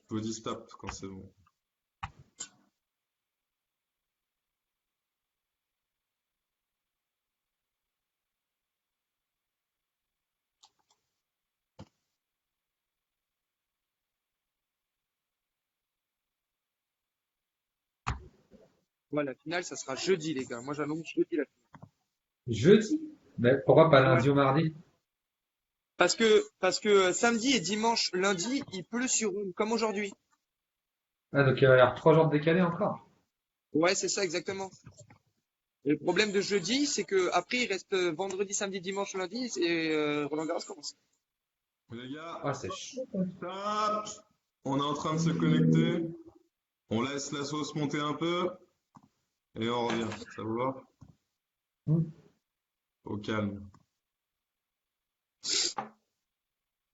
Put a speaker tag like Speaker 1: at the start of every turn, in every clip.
Speaker 1: Je vous dis stop quand c'est bon.
Speaker 2: Ouais, la finale, ça sera jeudi, les gars. Moi, j'annonce jeudi la finale.
Speaker 3: Jeudi? Ben, pourquoi pas
Speaker 2: Ouais.
Speaker 3: lundi ou mardi?
Speaker 2: Parce que samedi et dimanche, lundi, il pleut sur Rome, comme aujourd'hui.
Speaker 3: Ah, donc il va y avoir 3 jours de décalé encore.
Speaker 2: Ouais, c'est ça, exactement. Et le problème de jeudi, c'est que après, il reste vendredi, samedi, dimanche, lundi, et Roland Garros commence.
Speaker 1: Les gars,
Speaker 3: Ah, c'est chaud.
Speaker 1: stop. On est en train de se connecter. On laisse la sauce monter un peu et on revient. Ça vous va? Au calme.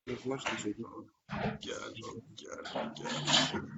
Speaker 2: Donc, moi, je dis jeudi.
Speaker 1: Calme, calme, calme.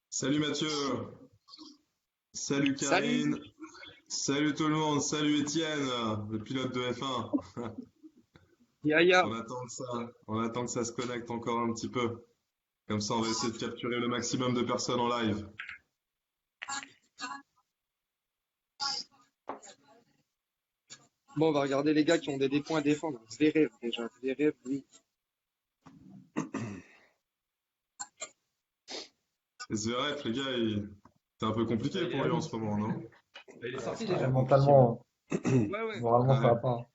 Speaker 1: Salut Mathieu. Salut
Speaker 2: Salut!
Speaker 1: Karine. Salut tout le monde. Salut Étienne, le pilote de F1.
Speaker 2: Yaya.
Speaker 1: On attend que ça se connecte encore un petit peu. Comme ça, on va essayer de capturer le maximum de personnes en live.
Speaker 2: Bon, on va regarder les gars qui ont des points à défendre. Zverev, déjà. Zverev, oui.
Speaker 1: Et Zverev, les gars, c'est un peu compliqué pour lui en ce moment, non?
Speaker 3: Il est sorti
Speaker 4: Ouais,
Speaker 3: déjà.
Speaker 4: mentalement,
Speaker 2: Ouais, ouais.
Speaker 4: moralement, ça va
Speaker 1: Ouais.
Speaker 4: pas.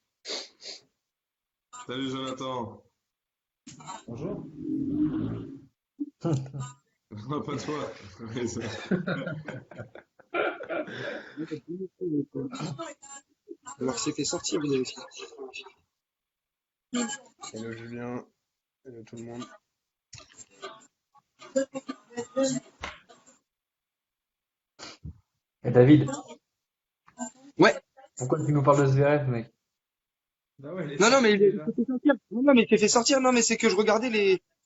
Speaker 1: Salut Jonathan.
Speaker 3: Bonjour.
Speaker 1: Non, pas toi. Ouais,
Speaker 2: Alors, s'est fait sortir, lui aussi.
Speaker 5: Hello Julien, hello tout le monde.
Speaker 4: Et David,
Speaker 2: Ouais.
Speaker 4: pourquoi tu nous parles de Zverev, mec?
Speaker 3: Bah ouais, il est
Speaker 2: Non, non,
Speaker 3: sorti
Speaker 2: mais il
Speaker 3: déjà.
Speaker 2: s'est fait sortir. Non, non, mais il s'est fait sortir. Non, mais c'est que je regardais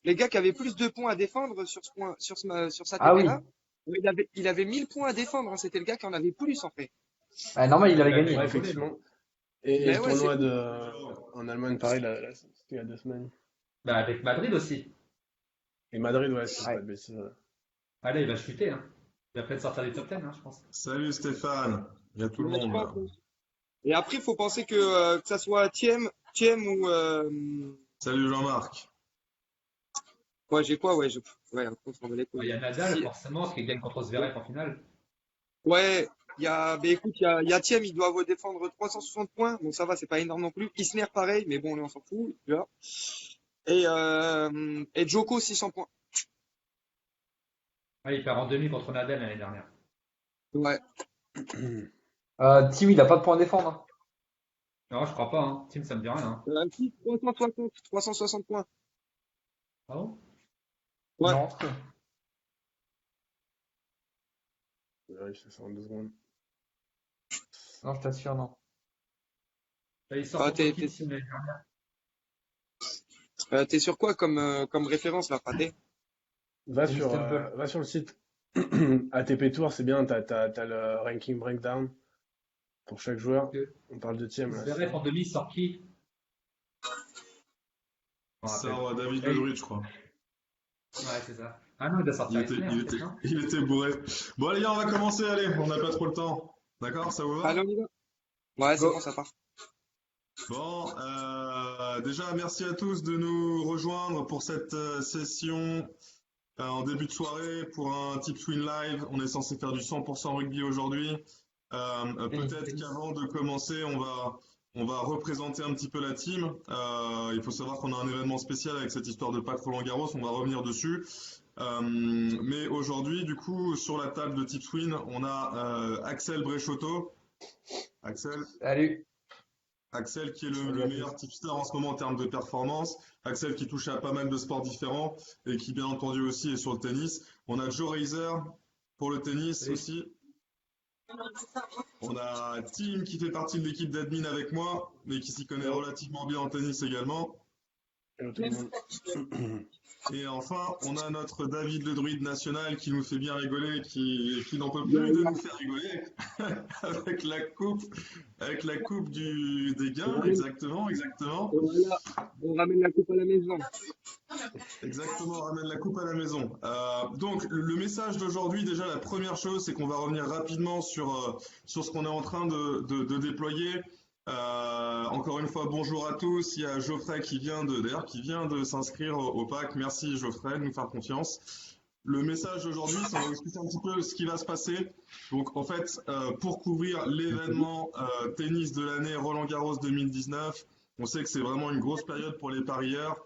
Speaker 2: les gars qui avaient plus de points à défendre sur ce point, sur sa
Speaker 4: Ah oui,
Speaker 2: TP là. Il avait 1000 points à défendre, hein. C'était le gars qui en avait plus, en fait.
Speaker 4: ah, normal, il
Speaker 3: Ouais,
Speaker 4: avait
Speaker 3: il a
Speaker 4: gagné.
Speaker 3: bien
Speaker 5: Ouais,
Speaker 3: évolué.
Speaker 5: effectivement. Et
Speaker 2: Mais
Speaker 5: le
Speaker 2: ouais, c'est
Speaker 5: tournoi
Speaker 2: fou.
Speaker 5: en Allemagne, pareil, c'était il y a 2 semaines.
Speaker 3: Bah, avec Madrid aussi.
Speaker 5: Et Madrid, ouais, si je dis pas
Speaker 4: Ouais.
Speaker 5: de bêtises.
Speaker 3: Ah là, il va chuter, hein. Il va peut-être sortir des top 10, hein, je pense.
Speaker 1: Salut Stéphane. Il y a tout le
Speaker 2: Ouais, je
Speaker 1: monde
Speaker 2: pense,
Speaker 1: là.
Speaker 2: hein. Et après, il faut penser que ça soit Thiem ou.
Speaker 1: Salut Jean-Marc.
Speaker 2: Ouais, j'ai quoi? Ouais, ouais, après, on s'en bat les
Speaker 3: Bah, il
Speaker 2: couilles.
Speaker 3: y a Nadal, forcément, qui gagne contre Zverev en finale.
Speaker 2: Ouais, écoute, il y a Thiem, il doit défendre 360 points. Bon, ça va, c'est pas énorme non plus. Isner, pareil, mais bon, lui, on s'en fout, tu vois. Et Djoko, 600 points.
Speaker 3: Ouais, il perd en demi contre Nadal l'année dernière.
Speaker 2: Ouais.
Speaker 4: Tim, il a pas de point à défendre, hein.
Speaker 3: Non, je crois pas, hein. Team, ça me dit rien, hein.
Speaker 2: Si, 360 points.
Speaker 3: Ah bon?
Speaker 2: Ouais.
Speaker 4: Non.
Speaker 5: Je vérifie ça en 2 secondes.
Speaker 4: Non, je t'assure, non.
Speaker 3: Là, il sort
Speaker 2: Ah,
Speaker 3: contre qui, Team, l'année dernière?
Speaker 2: t'es sur quoi comme référence, là, Pathé?
Speaker 4: Tennis Temple.
Speaker 5: Va sur le site ATP Tour, c'est bien, t'as le ranking breakdown pour chaque joueur.
Speaker 3: Que
Speaker 5: On parle de Thiem là, c'est
Speaker 3: Zverev
Speaker 5: ça.
Speaker 3: en demi, il sort qui? Je me
Speaker 1: Ça,
Speaker 3: rappelle.
Speaker 1: David
Speaker 3: Ouais,
Speaker 1: Lebrit, je crois.
Speaker 3: c'est ça. Ah non, il doit sortir Isner, peut-être, non?
Speaker 1: Il était bourré. Bon, les gars, on va commencer. Allez, on n'a pas trop le temps. D'accord, ça vous va?
Speaker 2: Allez, on y va. Ouais, c'est
Speaker 4: Go.
Speaker 2: bon, ça part.
Speaker 1: Bon, déjà, merci à tous de nous rejoindre pour cette session En début de soirée, pour un Tips Win Live, on est censé faire du 100% rugby aujourd'hui. Peut-être qu'avant de commencer, on va représenter un petit peu la team. Il faut savoir qu'on a un événement spécial avec cette histoire de Pack Roland-Garros, on va revenir dessus. Mais aujourd'hui, du coup, sur la table de Tips Win, on a Axel Bréchotto.
Speaker 4: Salut.
Speaker 1: Axel qui est le meilleur tipster en ce moment en termes de performance. Axel qui touche à pas mal de sports différents et qui bien entendu aussi est sur le tennis. On a Joe Reiser pour le tennis aussi. On a Tim qui fait partie de l'équipe d'admin avec moi, mais qui s'y connaît relativement bien en tennis également.
Speaker 5: Hello, tout le monde.
Speaker 1: Et enfin, on a notre David le druide national qui nous fait bien rigoler, qui n'en peut plus de nous faire rigoler avec la coupe des gains, exactement.
Speaker 2: Voilà, on ramène la coupe à la maison.
Speaker 1: Exactement, on ramène la coupe à la maison. Donc, le message d'aujourd'hui, déjà, la première chose, c'est qu'on va revenir rapidement sur ce qu'on est en train de déployer. Encore une fois, bonjour à tous. Il y a Geoffrey qui vient de s'inscrire au pack. Merci Geoffrey de nous faire confiance. Le message d'aujourd'hui, ça va vous expliquer un petit peu ce qui va se passer. Donc, en fait, pour couvrir l'événement tennis de l'année Roland-Garros 2019, on sait que c'est vraiment une grosse période pour les parieurs.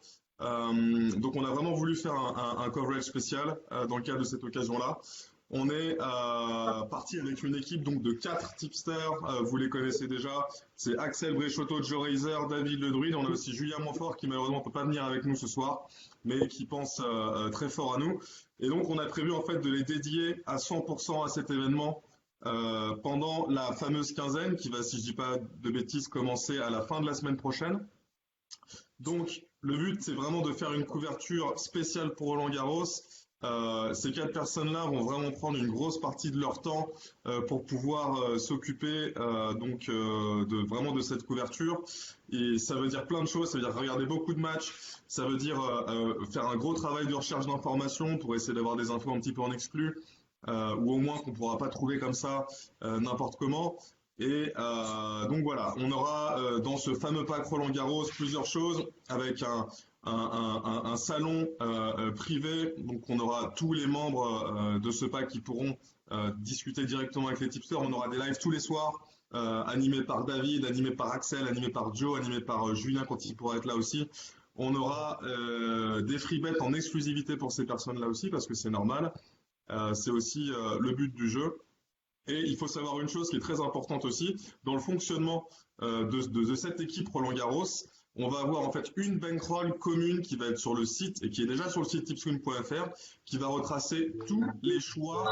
Speaker 1: Donc, on a vraiment voulu faire un coverage spécial dans le cadre de cette occasion-là. On est parti avec une équipe donc de 4 tipsters, vous les connaissez déjà, c'est Axel Bréchotto, Joe Reiser, David Le Druide, on a aussi Julien Montfort qui malheureusement ne peut pas venir avec nous ce soir, mais qui pense très fort à nous. Et donc on a prévu en fait de les dédier à 100% à cet événement pendant la fameuse quinzaine qui va, si je dis pas de bêtises, commencer à la fin de la semaine prochaine. Donc le but c'est vraiment de faire une couverture spéciale pour Roland-Garros. Ces 4 personnes-là vont vraiment prendre une grosse partie de leur temps pour pouvoir s'occuper vraiment de cette couverture. Et ça veut dire plein de choses. Ça veut dire regarder beaucoup de matchs. Ça veut dire faire un gros travail de recherche d'informations pour essayer d'avoir des infos un petit peu en exclu ou au moins qu'on ne pourra pas trouver comme ça n'importe comment. Et donc voilà, on aura dans ce fameux pack Roland-Garros plusieurs choses avec un salon privé, donc on aura tous les membres de ce pack qui pourront discuter directement avec les tipsters. On aura des lives tous les soirs, animés par David, animés par Axel, animés par Joe, animés par Julien quand il pourra être là aussi. On aura des free bets en exclusivité pour ces personnes-là aussi, parce que c'est normal. C'est aussi le but du jeu. Et il faut savoir une chose qui est très importante aussi, dans le fonctionnement de cette équipe Roland-Garros, on va avoir en fait une bankroll commune qui va être sur le site et qui est déjà sur le site tipswin.fr, qui va retracer tous les choix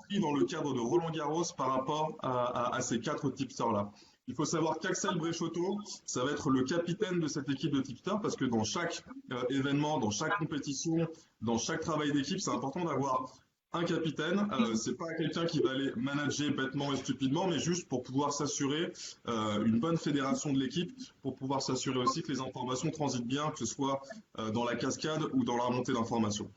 Speaker 1: pris dans le cadre de Roland-Garros par rapport à ces 4 tipsters-là. Il faut savoir qu'Axel Bréchotto, ça va être le capitaine de cette équipe de tipsters parce que dans chaque événement, dans chaque compétition, dans chaque travail d'équipe, c'est important d'avoir un capitaine. C'est pas quelqu'un qui va aller manager bêtement et stupidement, mais juste pour pouvoir s'assurer une bonne fédération de l'équipe, pour pouvoir s'assurer aussi que les informations transitent bien, que ce soit dans la cascade ou dans la remontée d'informations.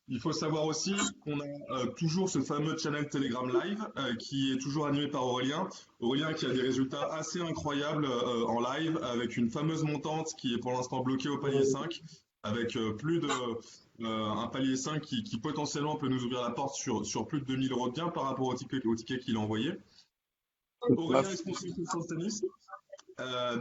Speaker 1: Il faut savoir aussi qu'on a toujours ce fameux channel Telegram Live qui est toujours animé par Aurélien. Aurélien qui a des résultats assez incroyables en live avec une fameuse montante qui est pour l'instant bloquée au palier 5 avec plus de un palier 5 qui potentiellement peut nous ouvrir la porte sur plus de 2000 € de gain par rapport au ticket qu'il a envoyé. Aurélien est sponsor sur le tennis.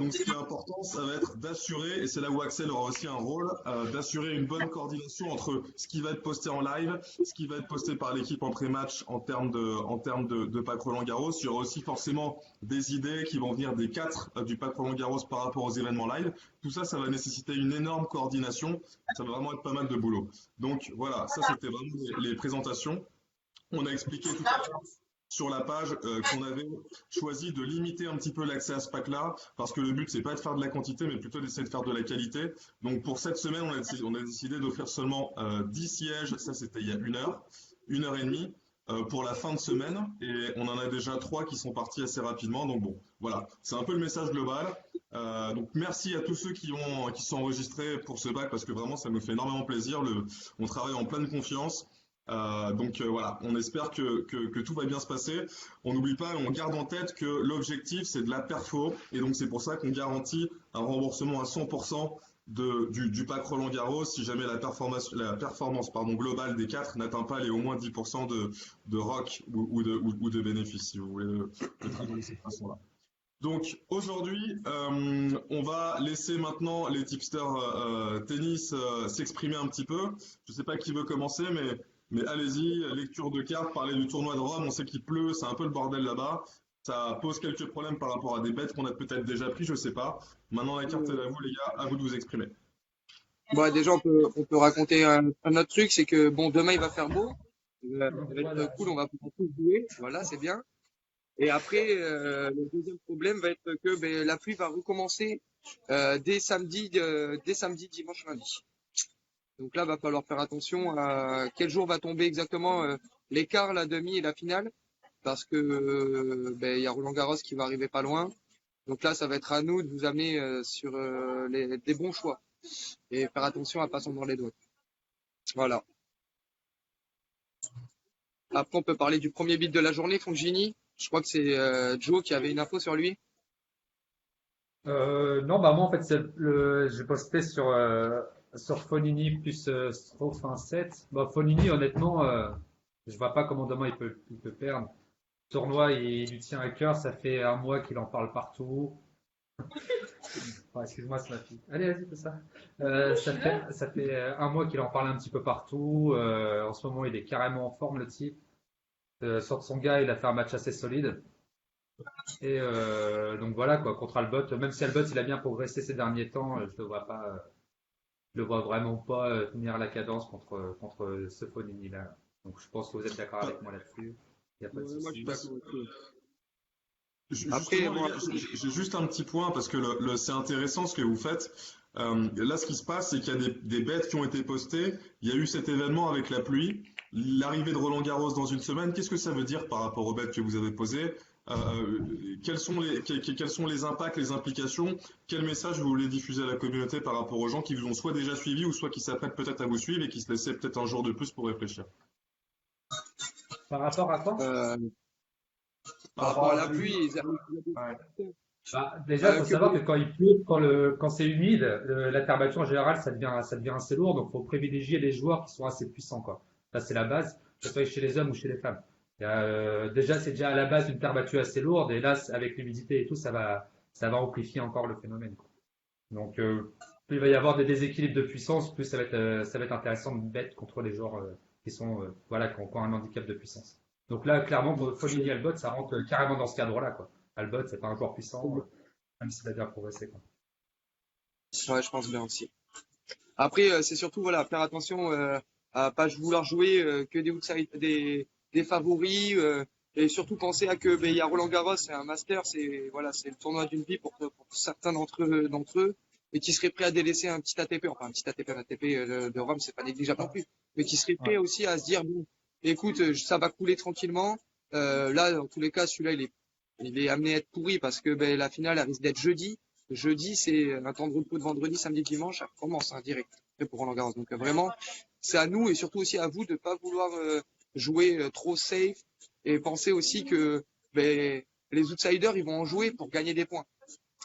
Speaker 1: Donc ce qui est important, ça va être d'assurer, et c'est là où Axel aura aussi un rôle, d'assurer une bonne coordination entre ce qui va être posté en live, ce qui va être posté par l'équipe en pré-match en termes de pack Roland-Garros. Il y aura aussi forcément des idées qui vont venir des 4 du pack Roland-Garros par rapport aux événements live. Tout ça, ça va nécessiter une énorme coordination. Ça va vraiment être pas mal de boulot. Donc voilà, ça c'était vraiment les présentations. On a expliqué tout à l'heure sur la page qu'on avait choisi de limiter un petit peu l'accès à ce pack-là, parce que le but, c'est pas de faire de la quantité, mais plutôt d'essayer de faire de la qualité. Donc pour cette semaine, on a décidé d'offrir seulement 10 sièges, ça c'était il y a 1 heure et demie, pour la fin de semaine, et on en a déjà 3 qui sont partis assez rapidement, donc bon, voilà, c'est un peu le message global. Donc merci à tous ceux qui sont enregistrés pour ce pack, parce que vraiment, ça nous fait énormément plaisir, on travaille en pleine confiance. Voilà, on espère que tout va bien se passer. On n'oublie pas, on garde en tête que l'objectif c'est de la perfo et donc c'est pour ça qu'on garantit un remboursement à 100% du pack Roland-Garros si jamais la performance globale des 4 n'atteint pas les au moins 10% de ROC ou de bénéfices, si vous voulez le traduire de cette façon-là. Donc aujourd'hui, on va laisser maintenant les tipsters tennis s'exprimer un petit peu. Je ne sais pas qui veut commencer, mais allez-y, lecture de cartes, parler du tournoi de Rome, on sait qu'il pleut, c'est un peu le bordel là-bas. Ça pose quelques problèmes par rapport à des bêtes qu'on a peut-être déjà pris, je ne sais pas. Maintenant, la carte est à vous, les gars, à vous de vous exprimer.
Speaker 2: Bon, déjà, on peut raconter un autre truc, c'est que bon, demain il va faire beau, ça va être cool, on va pouvoir tous jouer, voilà, c'est bien. Et après, le deuxième problème va être que la pluie va recommencer dès samedi, dimanche, lundi. Donc là, va falloir faire attention à quel jour va tomber exactement l'écart, la demi et la finale, parce que il y a Roland-Garros qui va arriver pas loin. Donc là, ça va être à nous de vous amener sur des bons choix et faire attention à pas s'en mordre les doigts. Voilà. Après, on peut parler du premier beat de la journée, Fongini. Je crois que c'est Joe qui avait une info sur lui.
Speaker 3: Non, bah moi en fait j'ai posté sur Fonini plus Stroff 1-7. Bah Fonini honnêtement, je vois pas comment demain il peut perdre. Le tournoi il lui tient à cœur, ça fait un mois qu'il en parle partout. Excuse-moi, c'est ma fille. Allez, vas-y, fais ça. Ça fait un mois qu'il en parle un petit peu partout. En ce moment, il est carrément en forme, le type. Sur son gars, il a fait un match assez solide. Et donc voilà, quoi, contre Albot. Même si Albot, il a bien progressé ces derniers temps, je le vois vraiment pas tenir la cadence contre ce Fonini-là. Donc je pense que vous êtes d'accord avec moi là-dessus. Il n'y a pas de souci.
Speaker 2: Moi, je suis d'accord avec toi.
Speaker 1: Après, j'ai juste un petit point parce que c'est intéressant ce que vous faites. Là, ce qui se passe, c'est qu'il y a des bêtes qui ont été postées. Il y a eu cet événement avec la pluie, l'arrivée de Roland Garros dans une semaine. Qu'est-ce que ça veut dire par rapport aux bêtes que vous avez posées? Quels sont les impacts, les implications? Quel message vous voulez diffuser à la communauté par rapport aux gens qui vous ont soit déjà suivi ou soit qui s'apprêtent peut-être à vous suivre et qui se laissaient peut-être un jour de plus pour réfléchir?
Speaker 3: Par rapport à quoi?
Speaker 2: Par rapport à la pluie,
Speaker 3: déjà, il faut savoir que quand il pleut, quand c'est humide, la terre battue en général, ça devient assez lourd. Donc, il faut privilégier les joueurs qui sont assez puissants, quoi. Ça, c'est la base, que ce soit chez les hommes ou chez les femmes. Déjà, c'est déjà à la base une terre battue assez lourde. Et là, avec l'humidité et tout, ça va amplifier encore le phénomène, quoi. Donc, plus il va y avoir des déséquilibres de puissance, plus ça va être intéressant de mettre contre les joueurs qui ont un handicap de puissance. Donc là, clairement, pour Fonini et Albot, ça rentre carrément dans ce cadre-là, quoi. Albot, c'est pas un joueur puissant, même s'il a bien progressé, quoi.
Speaker 2: Ouais, je pense bien aussi. Après, c'est surtout faire attention à pas vouloir jouer que des favoris et surtout penser à que il y a Roland Garros, c'est un master, c'est le tournoi d'une vie pour certains d'entre eux et qui seraient prêts à délaisser un petit ATP, enfin un ATP de Rome, c'est pas négligeable non plus, mais qui seraient prêts aussi à se dire bon, écoute, ça va couler tranquillement. Là, dans tous les cas, celui-là, il est amené à être pourri parce que la finale elle risque d'être jeudi. Jeudi, c'est un temps de repos de vendredi, samedi, dimanche, ça commence direct pour Roland Garros. Donc vraiment, c'est à nous et surtout aussi à vous de pas vouloir jouer trop safe et penser aussi que les outsiders, ils vont en jouer pour gagner des points.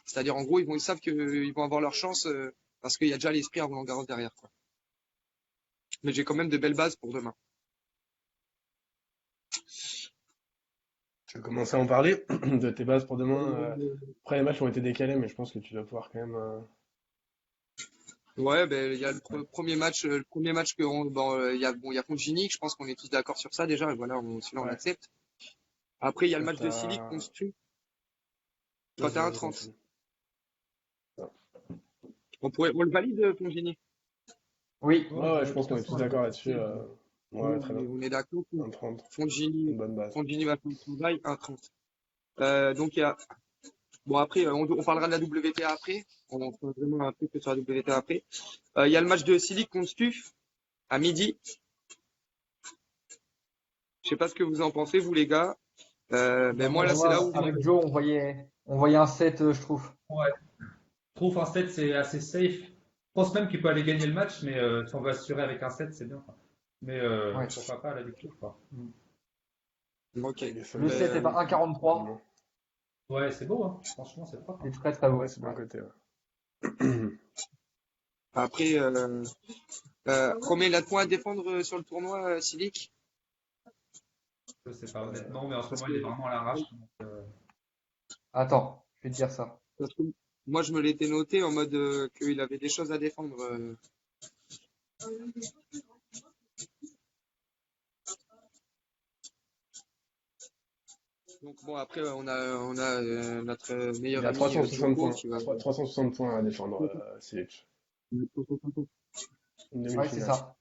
Speaker 2: C'est-à-dire en gros, ils savent qu'ils vont avoir leur chance parce qu'il y a déjà l'esprit à Roland Garros derrière, quoi. Mais j'ai quand même de belles bases pour demain.
Speaker 5: Tu veux commencer à en parler de tes bases pour demain? Après, les matchs ont été décalés, mais je pense que tu dois pouvoir quand même.
Speaker 2: Ouais, il y a le premier match que il y a Fongini, je pense qu'on est tous d'accord sur ça déjà, et voilà, celui-là on accepte. Après, il y a le match de Silic contre Stu. Toi, t'as 1,30. On le valide, Fongini?
Speaker 4: Oui.
Speaker 5: Ouais, je pense qu'on est tous d'accord là-dessus. Ouais, très bien.
Speaker 2: On est d'accord.
Speaker 5: 1,30.
Speaker 2: Fongini
Speaker 5: Une bonne base.
Speaker 2: va faire le travail, 1,30. Donc il y a. Bon, après, on parlera de la WTA après. On fera vraiment un truc sur la WTA après. Il y a le match de Silic contre Stuf à midi. Je sais pas ce que vous en pensez, vous, les gars. Mais moi, là, c'est là où.
Speaker 4: Avec Joe, on voyait un 7, je trouve.
Speaker 3: Ouais. Je trouve un 7, c'est assez safe. Je pense même qu'il peut aller gagner le match, mais si on veut assurer avec un 7, c'est bien, quoi. Mais pourquoi pas à la victoire, quoi.
Speaker 2: Ok.
Speaker 4: Le 7 est à 1,43.
Speaker 3: Ouais, c'est beau, hein. Franchement, c'est propre.
Speaker 4: C'est très très beau.
Speaker 5: Ouais, c'est bon côté. Ouais.
Speaker 2: Après, combien il a de points à défendre sur le tournoi, Silic?
Speaker 3: Je sais pas honnêtement, mais en ce
Speaker 2: Parce
Speaker 3: moment, il est
Speaker 2: que,
Speaker 3: vraiment à l'arrache. Donc,
Speaker 4: Attends, je vais te dire ça.
Speaker 2: parce que moi, je me l'étais noté en mode qu'il avait des choses à défendre. Donc bon, après, on a notre meilleur
Speaker 5: Il a
Speaker 2: ami
Speaker 5: 360
Speaker 2: Djoko
Speaker 5: points.
Speaker 2: qui va.
Speaker 5: 360 points à défendre, Silic. Une
Speaker 4: Ouais, c'est
Speaker 5: demi-finale
Speaker 4: ça.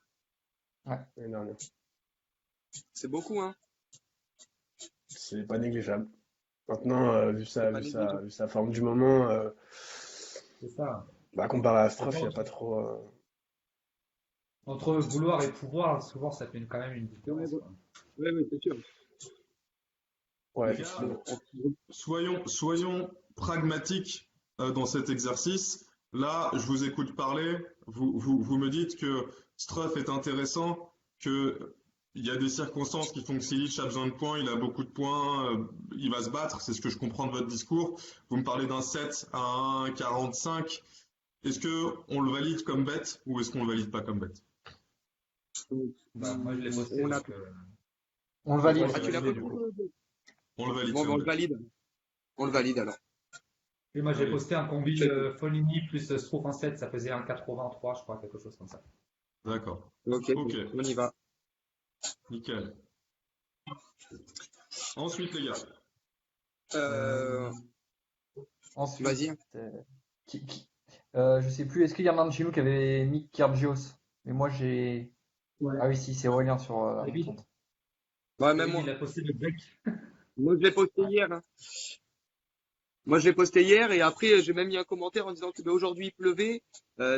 Speaker 4: Ouais.
Speaker 5: l'année dernière.
Speaker 2: C'est beaucoup, hein.
Speaker 5: C'est pas négligeable. Maintenant,
Speaker 2: C'est pas négligeable.
Speaker 5: vu sa forme du moment,
Speaker 3: c'est ça.
Speaker 5: bah, comparé à
Speaker 3: Après,
Speaker 5: Struff, il n'y a pas trop.
Speaker 3: entre vouloir et pouvoir, souvent, ça fait quand même une
Speaker 2: Ouais,
Speaker 3: différence,
Speaker 2: ouais,
Speaker 3: quoi.
Speaker 2: ouais, c'est sûr.
Speaker 5: Ouais,
Speaker 1: Les gars,
Speaker 5: effectivement.
Speaker 1: soyons pragmatiques dans cet exercice. Là, je vous écoute parler, vous me dites que Struff est intéressant, que il y a des circonstances qui font que Silic a besoin de points, il a beaucoup de points, il va se battre, c'est ce que je comprends de votre discours. Vous me parlez d'un 7 à 1,45. Est-ce que on le valide comme bet ou est-ce qu'on le valide pas comme bet?
Speaker 3: Bah, moi, je l'ai posté,
Speaker 2: On a...
Speaker 3: donc
Speaker 4: On le
Speaker 5: Moi,
Speaker 4: valide.
Speaker 5: je
Speaker 2: Ah,
Speaker 5: l'ai
Speaker 2: tu l'as
Speaker 5: validé,
Speaker 2: pas
Speaker 5: du coup.
Speaker 1: On le valide
Speaker 2: Bon, ben, on
Speaker 1: comme
Speaker 2: le
Speaker 1: bet.
Speaker 2: valide. On le valide alors.
Speaker 3: et moi, j'ai
Speaker 1: Allez,
Speaker 3: posté un combi
Speaker 2: C'est-
Speaker 3: Foligny plus Strouf en 7, ça faisait un 83, je crois, quelque chose comme ça.
Speaker 1: d'accord.
Speaker 2: Ok,
Speaker 1: Ok,
Speaker 2: on y va.
Speaker 1: nickel. Ensuite, les gars.
Speaker 2: Euh,
Speaker 4: Ensuite,
Speaker 2: vas-y.
Speaker 4: qui, qui- je sais plus, est-ce qu'il y en a un de chez nous qui avait mis Kyrgios? Mais moi j'ai.
Speaker 3: Ouais.
Speaker 4: Ah oui, si, c'est Aurélien sur la
Speaker 3: David,
Speaker 4: montante.
Speaker 2: Ouais, même
Speaker 3: David,
Speaker 2: moi.
Speaker 3: il a posté le bec.
Speaker 2: Moi, je l'ai posté hier, hein. Moi, je l'ai posté hier et après, j'ai même mis un commentaire en disant que ben, aujourd'hui, il pleuvait.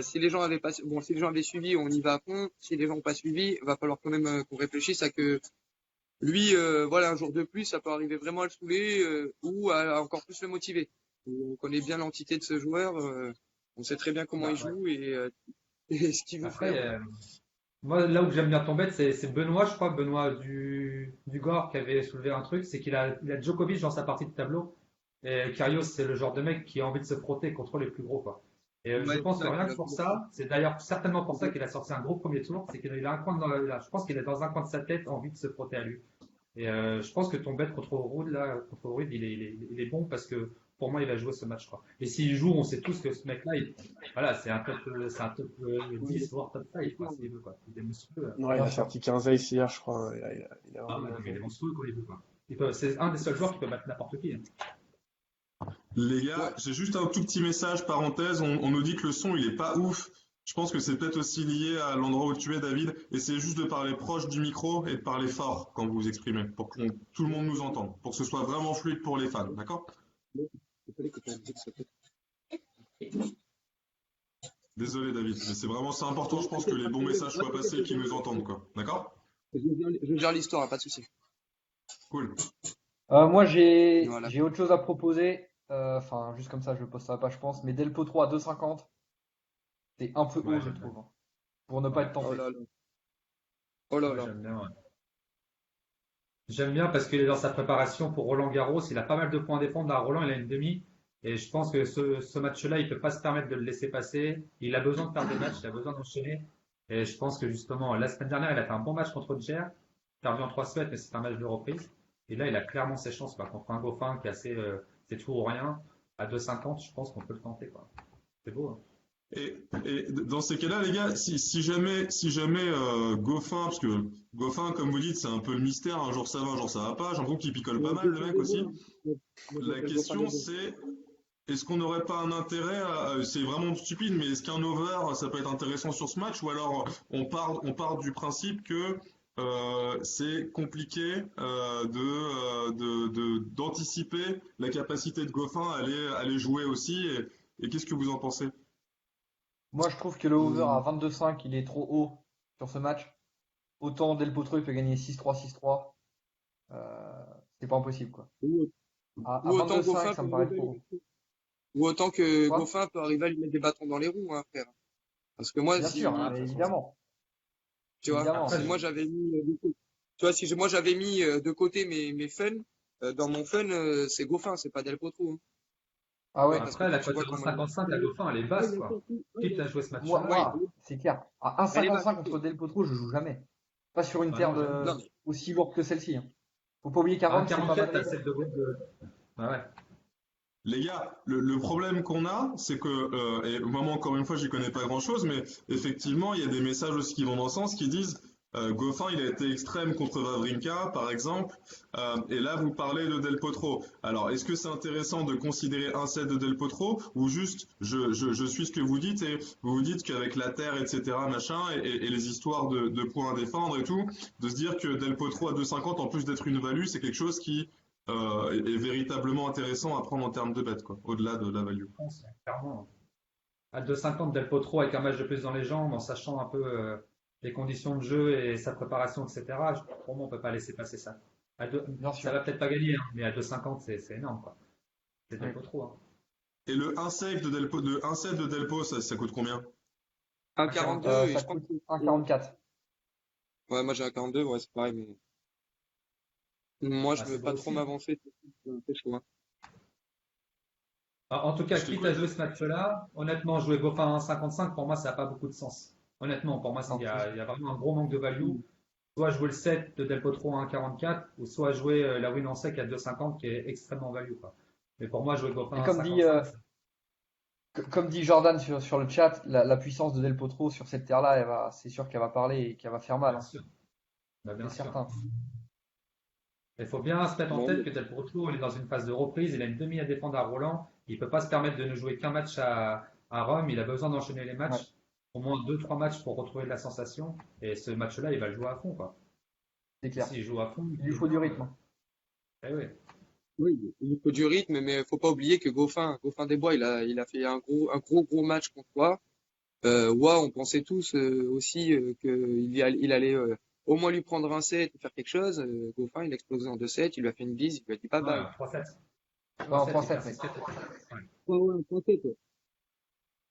Speaker 2: Si les gens avaient pas, bon, si les gens avaient suivi, on y va à fond. Si les gens n'ont pas suivi, va falloir quand même qu'on réfléchisse à que lui, voilà, un jour de plus, ça peut arriver vraiment à le saouler ou à encore plus le motiver. On connaît bien l'entité de ce joueur. On sait très bien comment il
Speaker 3: Bah, ouais.
Speaker 2: joue et ce qu'il veut
Speaker 3: Après,
Speaker 2: faire.
Speaker 3: moi, là où j'aime bien ton bet, c'est Benoît, je crois, Benoît du Gore, qui avait soulevé un truc, c'est qu'il a Djokovic dans sa partie de tableau. Et Kyrgios, c'est le genre de mec qui a envie de se frotter contre les plus gros, quoi. Et je
Speaker 2: Ouais, c'est
Speaker 3: pense que
Speaker 2: ça
Speaker 3: rien
Speaker 2: qu'il
Speaker 3: que
Speaker 2: a
Speaker 3: pour
Speaker 2: fait.
Speaker 3: ça, c'est d'ailleurs certainement pour ça qu'il a sorti un gros premier tour, c'est qu'il a un coin je pense qu'il est dans un coin de sa tête envie de se frotter à lui. Et je pense que ton bet contre Ruud, là, contre Ruud, il est bon parce que pour moi, il va jouer ce match, quoi. Et s'il joue, on sait tous que ce mec-là, voilà, c'est un top 10, voire top 5, quoi, s'il veut, quoi. Il est monstrueux.
Speaker 5: Ouais, il
Speaker 4: Bien
Speaker 5: a
Speaker 4: sûr.
Speaker 5: sorti 15 aces hier, je crois. Il a
Speaker 3: Ah,
Speaker 5: vraiment
Speaker 3: ouais,
Speaker 5: bien
Speaker 3: non, mais il
Speaker 5: joué.
Speaker 3: est monstrueux quand il veut, quoi. C'est un des seuls joueurs qui peut battre n'importe qui, hein.
Speaker 1: Les
Speaker 2: Ouais.
Speaker 1: gars, j'ai juste un tout petit message, parenthèse. On nous dit que le son, il est pas ouf. Je pense que c'est peut-être aussi lié à l'endroit où tu es, David. Essayez juste de parler proche du micro et de parler fort quand vous vous exprimez, pour que tout le monde nous entende, pour que ce soit vraiment fluide pour les fans, d'accord? Désolé, David, mais c'est important, je pense que les bons messages soient passés et qu'ils nous entendent, quoi. D'accord?
Speaker 2: Je gère l'histoire, pas de souci.
Speaker 1: Cool.
Speaker 4: Moi j'ai
Speaker 2: Voilà.
Speaker 4: autre chose à proposer. Enfin, juste comme ça, je le posterai pas, je pense. Mais Del Potro à 2,50, c'est un peu haut,
Speaker 3: Ouais,
Speaker 4: je
Speaker 3: j'aime bien.
Speaker 4: trouve, hein, pour ne pas
Speaker 3: Ouais,
Speaker 4: être
Speaker 2: Oh
Speaker 4: tenté.
Speaker 2: là là. Oh là
Speaker 3: ouais,
Speaker 2: là.
Speaker 3: j'aime bien, ouais. J'aime bien parce qu'il est dans sa préparation pour Roland Garros. Il a pas mal de points à défendre. Là, Roland, il a une demi. Et je pense que ce match-là, il peut pas se permettre de le laisser passer. Il a besoin de faire des matchs, il a besoin d'enchaîner. Et je pense que justement, la semaine dernière, il a fait un bon match contre Djer. Perdu en 3 sets, mais c'est un match de reprise. Et là, il a clairement ses chances, quoi. Contre un Goffin qui est assez, c'est tout ou rien. À 2,50, je pense qu'on peut le tenter, quoi. C'est beau, hein.
Speaker 1: Et dans ces cas-là, les gars, si jamais Goffin, parce que Goffin, comme vous dites, c'est un peu le mystère, un jour ça va, un jour ça va pas, j'ai l'impression qu'il picole pas mal, le mec aussi. La question, c'est, est-ce qu'on n'aurait pas un intérêt c'est vraiment stupide, mais est-ce qu'un over, ça peut être intéressant sur ce match, ou alors on part du principe que c'est compliqué d'anticiper la capacité de Goffin à aller jouer aussi, et qu'est-ce que vous en pensez?
Speaker 4: Moi, je trouve que le over à 22,5, il est trop haut sur ce match. Autant Del Potro, il peut gagner 6-3, 6-3. C'est pas impossible, quoi.
Speaker 2: Ou,
Speaker 4: À
Speaker 2: ou autant
Speaker 4: 22,5,
Speaker 2: Goffin
Speaker 4: ça
Speaker 2: peut
Speaker 4: me paraît
Speaker 2: arriver,
Speaker 4: trop haut.
Speaker 2: ou autant que
Speaker 4: Quoi?
Speaker 2: Goffin peut arriver à lui mettre des bâtons dans les roues, hein, frère. Parce que moi,
Speaker 4: Bien
Speaker 2: si,
Speaker 4: sûr,
Speaker 3: Ah,
Speaker 4: hein,
Speaker 3: de toute façon,
Speaker 4: évidemment.
Speaker 2: tu vois,
Speaker 4: Évidemment,
Speaker 3: après,
Speaker 2: si
Speaker 4: mais
Speaker 2: moi j'avais mis, tu vois, si moi j'avais mis de côté mes fun, dans mon fun, c'est Goffin, c'est pas Del Potro, hein.
Speaker 4: Ah ouais.
Speaker 2: parce que
Speaker 3: Après, la
Speaker 2: quand tu
Speaker 3: cote
Speaker 2: vois
Speaker 3: de
Speaker 2: comment
Speaker 3: 1,55, la Dauphin, elle est basse, quoi. Quitte à jouer ce
Speaker 4: Moi,
Speaker 3: match-là.
Speaker 4: moi, c'est clair. À
Speaker 2: elle est
Speaker 4: 1,55
Speaker 2: basse.
Speaker 4: contre Del Potro, je joue jamais. Pas sur une
Speaker 3: Bah
Speaker 4: terre
Speaker 3: non, jamais.
Speaker 2: Non, mais
Speaker 4: aussi lourde que celle-ci, hein. Faut pas oublier qu'à
Speaker 3: À
Speaker 4: Rome, c'est pas
Speaker 3: 1,44, t'as
Speaker 4: Madrid.
Speaker 3: 7 de route de. Bah ouais.
Speaker 1: Les gars, le problème qu'on a, c'est que, et moi encore une fois, j'y connais pas grand-chose, mais effectivement, il y a des messages aussi qui vont dans ce sens, qui disent Goffin, il a été extrême contre Wawrinka, par exemple, et là, vous parlez de Del Potro. Alors, est-ce que c'est intéressant de considérer un set de Del Potro, ou juste, je suis ce que vous dites, et vous vous dites qu'avec la terre, etc., machin, et les histoires de points à défendre et tout, de se dire que Del Potro à 2,50, en plus d'être une value, c'est quelque chose qui est véritablement intéressant à prendre en termes de bet, quoi, au-delà de la value.
Speaker 3: France, clairement. À 2,50 Del Potro avec un match de plus dans les jambes, en sachant un peu les conditions de jeu et sa préparation, etc. Pour moi, on peut pas laisser passer ça.
Speaker 4: Bien
Speaker 3: Ça
Speaker 4: sûr.
Speaker 3: va peut-être pas gagner, hein, mais à 2,50, c'est énorme, quoi. C'est
Speaker 4: Oui.
Speaker 3: Del Potro, hein.
Speaker 1: Et le 1 save de Delpo, ça coûte combien?
Speaker 2: 1,42 et
Speaker 4: Ça
Speaker 2: je pense
Speaker 4: coûte
Speaker 2: que
Speaker 4: 1,44.
Speaker 2: ouais, moi j'ai un 42, ouais, c'est pareil, mais moi je
Speaker 3: Ah,
Speaker 2: veux
Speaker 3: c'est beau
Speaker 2: pas trop
Speaker 3: aussi, hein.
Speaker 2: m'avancer. C'est chaud, hein.
Speaker 3: En tout cas,
Speaker 1: Je
Speaker 3: quitte à
Speaker 1: t'écoute.
Speaker 3: jouer ce match-là, honnêtement, jouer Goffin à 1,55, pour moi, ça n'a pas beaucoup de sens. Honnêtement, pour moi,
Speaker 4: Non,
Speaker 3: il y a vraiment un gros manque de value. Soit jouer le 7 de Del Potro à 1,44, ou soit jouer la win en sec à 2,50, qui est extrêmement value, quoi. Mais pour moi, jouer Goffin
Speaker 4: Et
Speaker 3: à 1,55,
Speaker 4: comme dit Jordan sur le chat, la puissance de Del Potro sur cette terre-là, c'est sûr qu'elle va parler et qu'elle va faire mal,
Speaker 3: bien
Speaker 4: hein.
Speaker 3: sûr. Bah, bien
Speaker 4: C'est
Speaker 3: sûr.
Speaker 4: certain.
Speaker 3: Il faut bien se mettre en
Speaker 2: Bon,
Speaker 3: tête que Del Potro, il est dans une phase de reprise, il a une demi à défendre à Roland, il ne peut pas se permettre de ne jouer qu'un match à Rome, il a besoin d'enchaîner les
Speaker 4: Ouais,
Speaker 3: matchs, au moins deux trois matchs pour retrouver de la sensation, et ce match-là, il va le jouer à fond, quoi.
Speaker 4: c'est
Speaker 3: Et
Speaker 4: clair.
Speaker 3: s'il joue à fond,
Speaker 4: Il lui faut du rythme, hein.
Speaker 3: eh oui.
Speaker 2: oui, il faut du rythme, mais faut pas oublier que Goffin des Bois, il a fait un gros match contre toi. Ouah, on pensait tous aussi qu'il allait au moins lui prendre un set et faire quelque chose. Goffin, il a explosé en 2 sets, il lui a fait une bise, il lui a dit bye
Speaker 3: Ouais,
Speaker 2: bye.
Speaker 3: un 3-7.
Speaker 4: Ouais, en
Speaker 3: 3-7, il
Speaker 4: 3-7,
Speaker 3: perd ses
Speaker 4: mec.
Speaker 3: 7. Ouais.
Speaker 2: Ouais, ouais, un 3-7, ouais.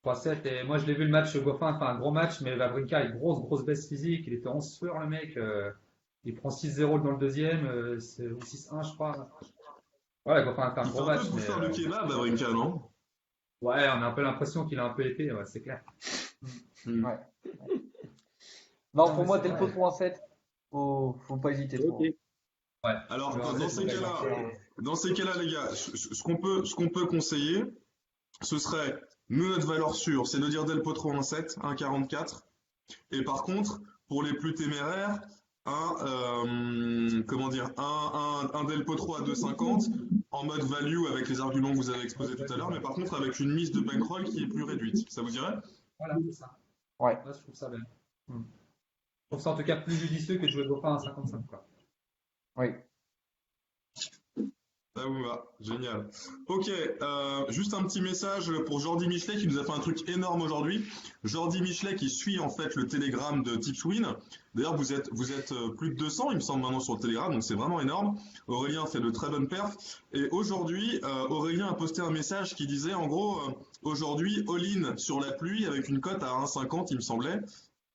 Speaker 3: 3-7, et moi je l'ai vu le match Goffin, enfin un gros match, mais Wawrinka, une grosse baisse physique, il était en sueur le mec, il prend 6-0 dans le deuxième, ou 6-1 je crois. Ouais, Goffin a fait un
Speaker 1: Il fait
Speaker 3: gros
Speaker 1: un peu
Speaker 3: match, mais
Speaker 1: bouffeur de kebab, Wawrinka, non?
Speaker 3: ouais, on a un peu l'impression qu'il a un peu épais, ouais, c'est clair.
Speaker 1: Hmm.
Speaker 4: Ouais. Non,
Speaker 3: Non,
Speaker 4: pour
Speaker 3: mais
Speaker 4: moi,
Speaker 3: c'est
Speaker 4: Del
Speaker 3: vrai.
Speaker 4: Potro en 7, faut pas hésiter
Speaker 2: Ok.
Speaker 4: trop, hein.
Speaker 3: Ouais.
Speaker 1: Alors,
Speaker 3: Le 1-7,
Speaker 1: dans
Speaker 3: faut
Speaker 1: ces
Speaker 3: pas
Speaker 1: cas-là,
Speaker 3: hésiter, hein.
Speaker 1: les gars, ce qu'on peut conseiller, ce serait, nous, notre valeur sûre, c'est de dire Del Potro en 7, 1,44. Et par contre, pour les plus téméraires, comment dire, un Del Potro à 2,50 en mode value avec les arguments que vous avez
Speaker 3: Mode
Speaker 1: exposés tout à
Speaker 3: value,
Speaker 1: l'heure, mais
Speaker 3: ouais.
Speaker 1: par contre avec une mise de bankroll qui est plus réduite. Ça vous dirait?
Speaker 3: Voilà, c'est ça.
Speaker 4: Ouais,
Speaker 3: Là, je trouve ça bien. Je trouve ça en tout cas plus judicieux que de jouer Goffin à 55, quoi.
Speaker 4: oui.
Speaker 1: Ça vous va, génial. Ok, juste un petit message pour Jordi Michelet qui nous a fait un truc énorme aujourd'hui. Jordi Michelet qui suit en fait le Telegram de Tipswin. D'ailleurs, vous êtes plus de 200, il me semble, maintenant sur le Telegram, donc c'est vraiment énorme. Aurélien fait de très bonnes perfs. Et aujourd'hui, Aurélien a posté un message qui disait, en gros, aujourd'hui, all-in sur la pluie avec une cote à 1,50, il me semblait.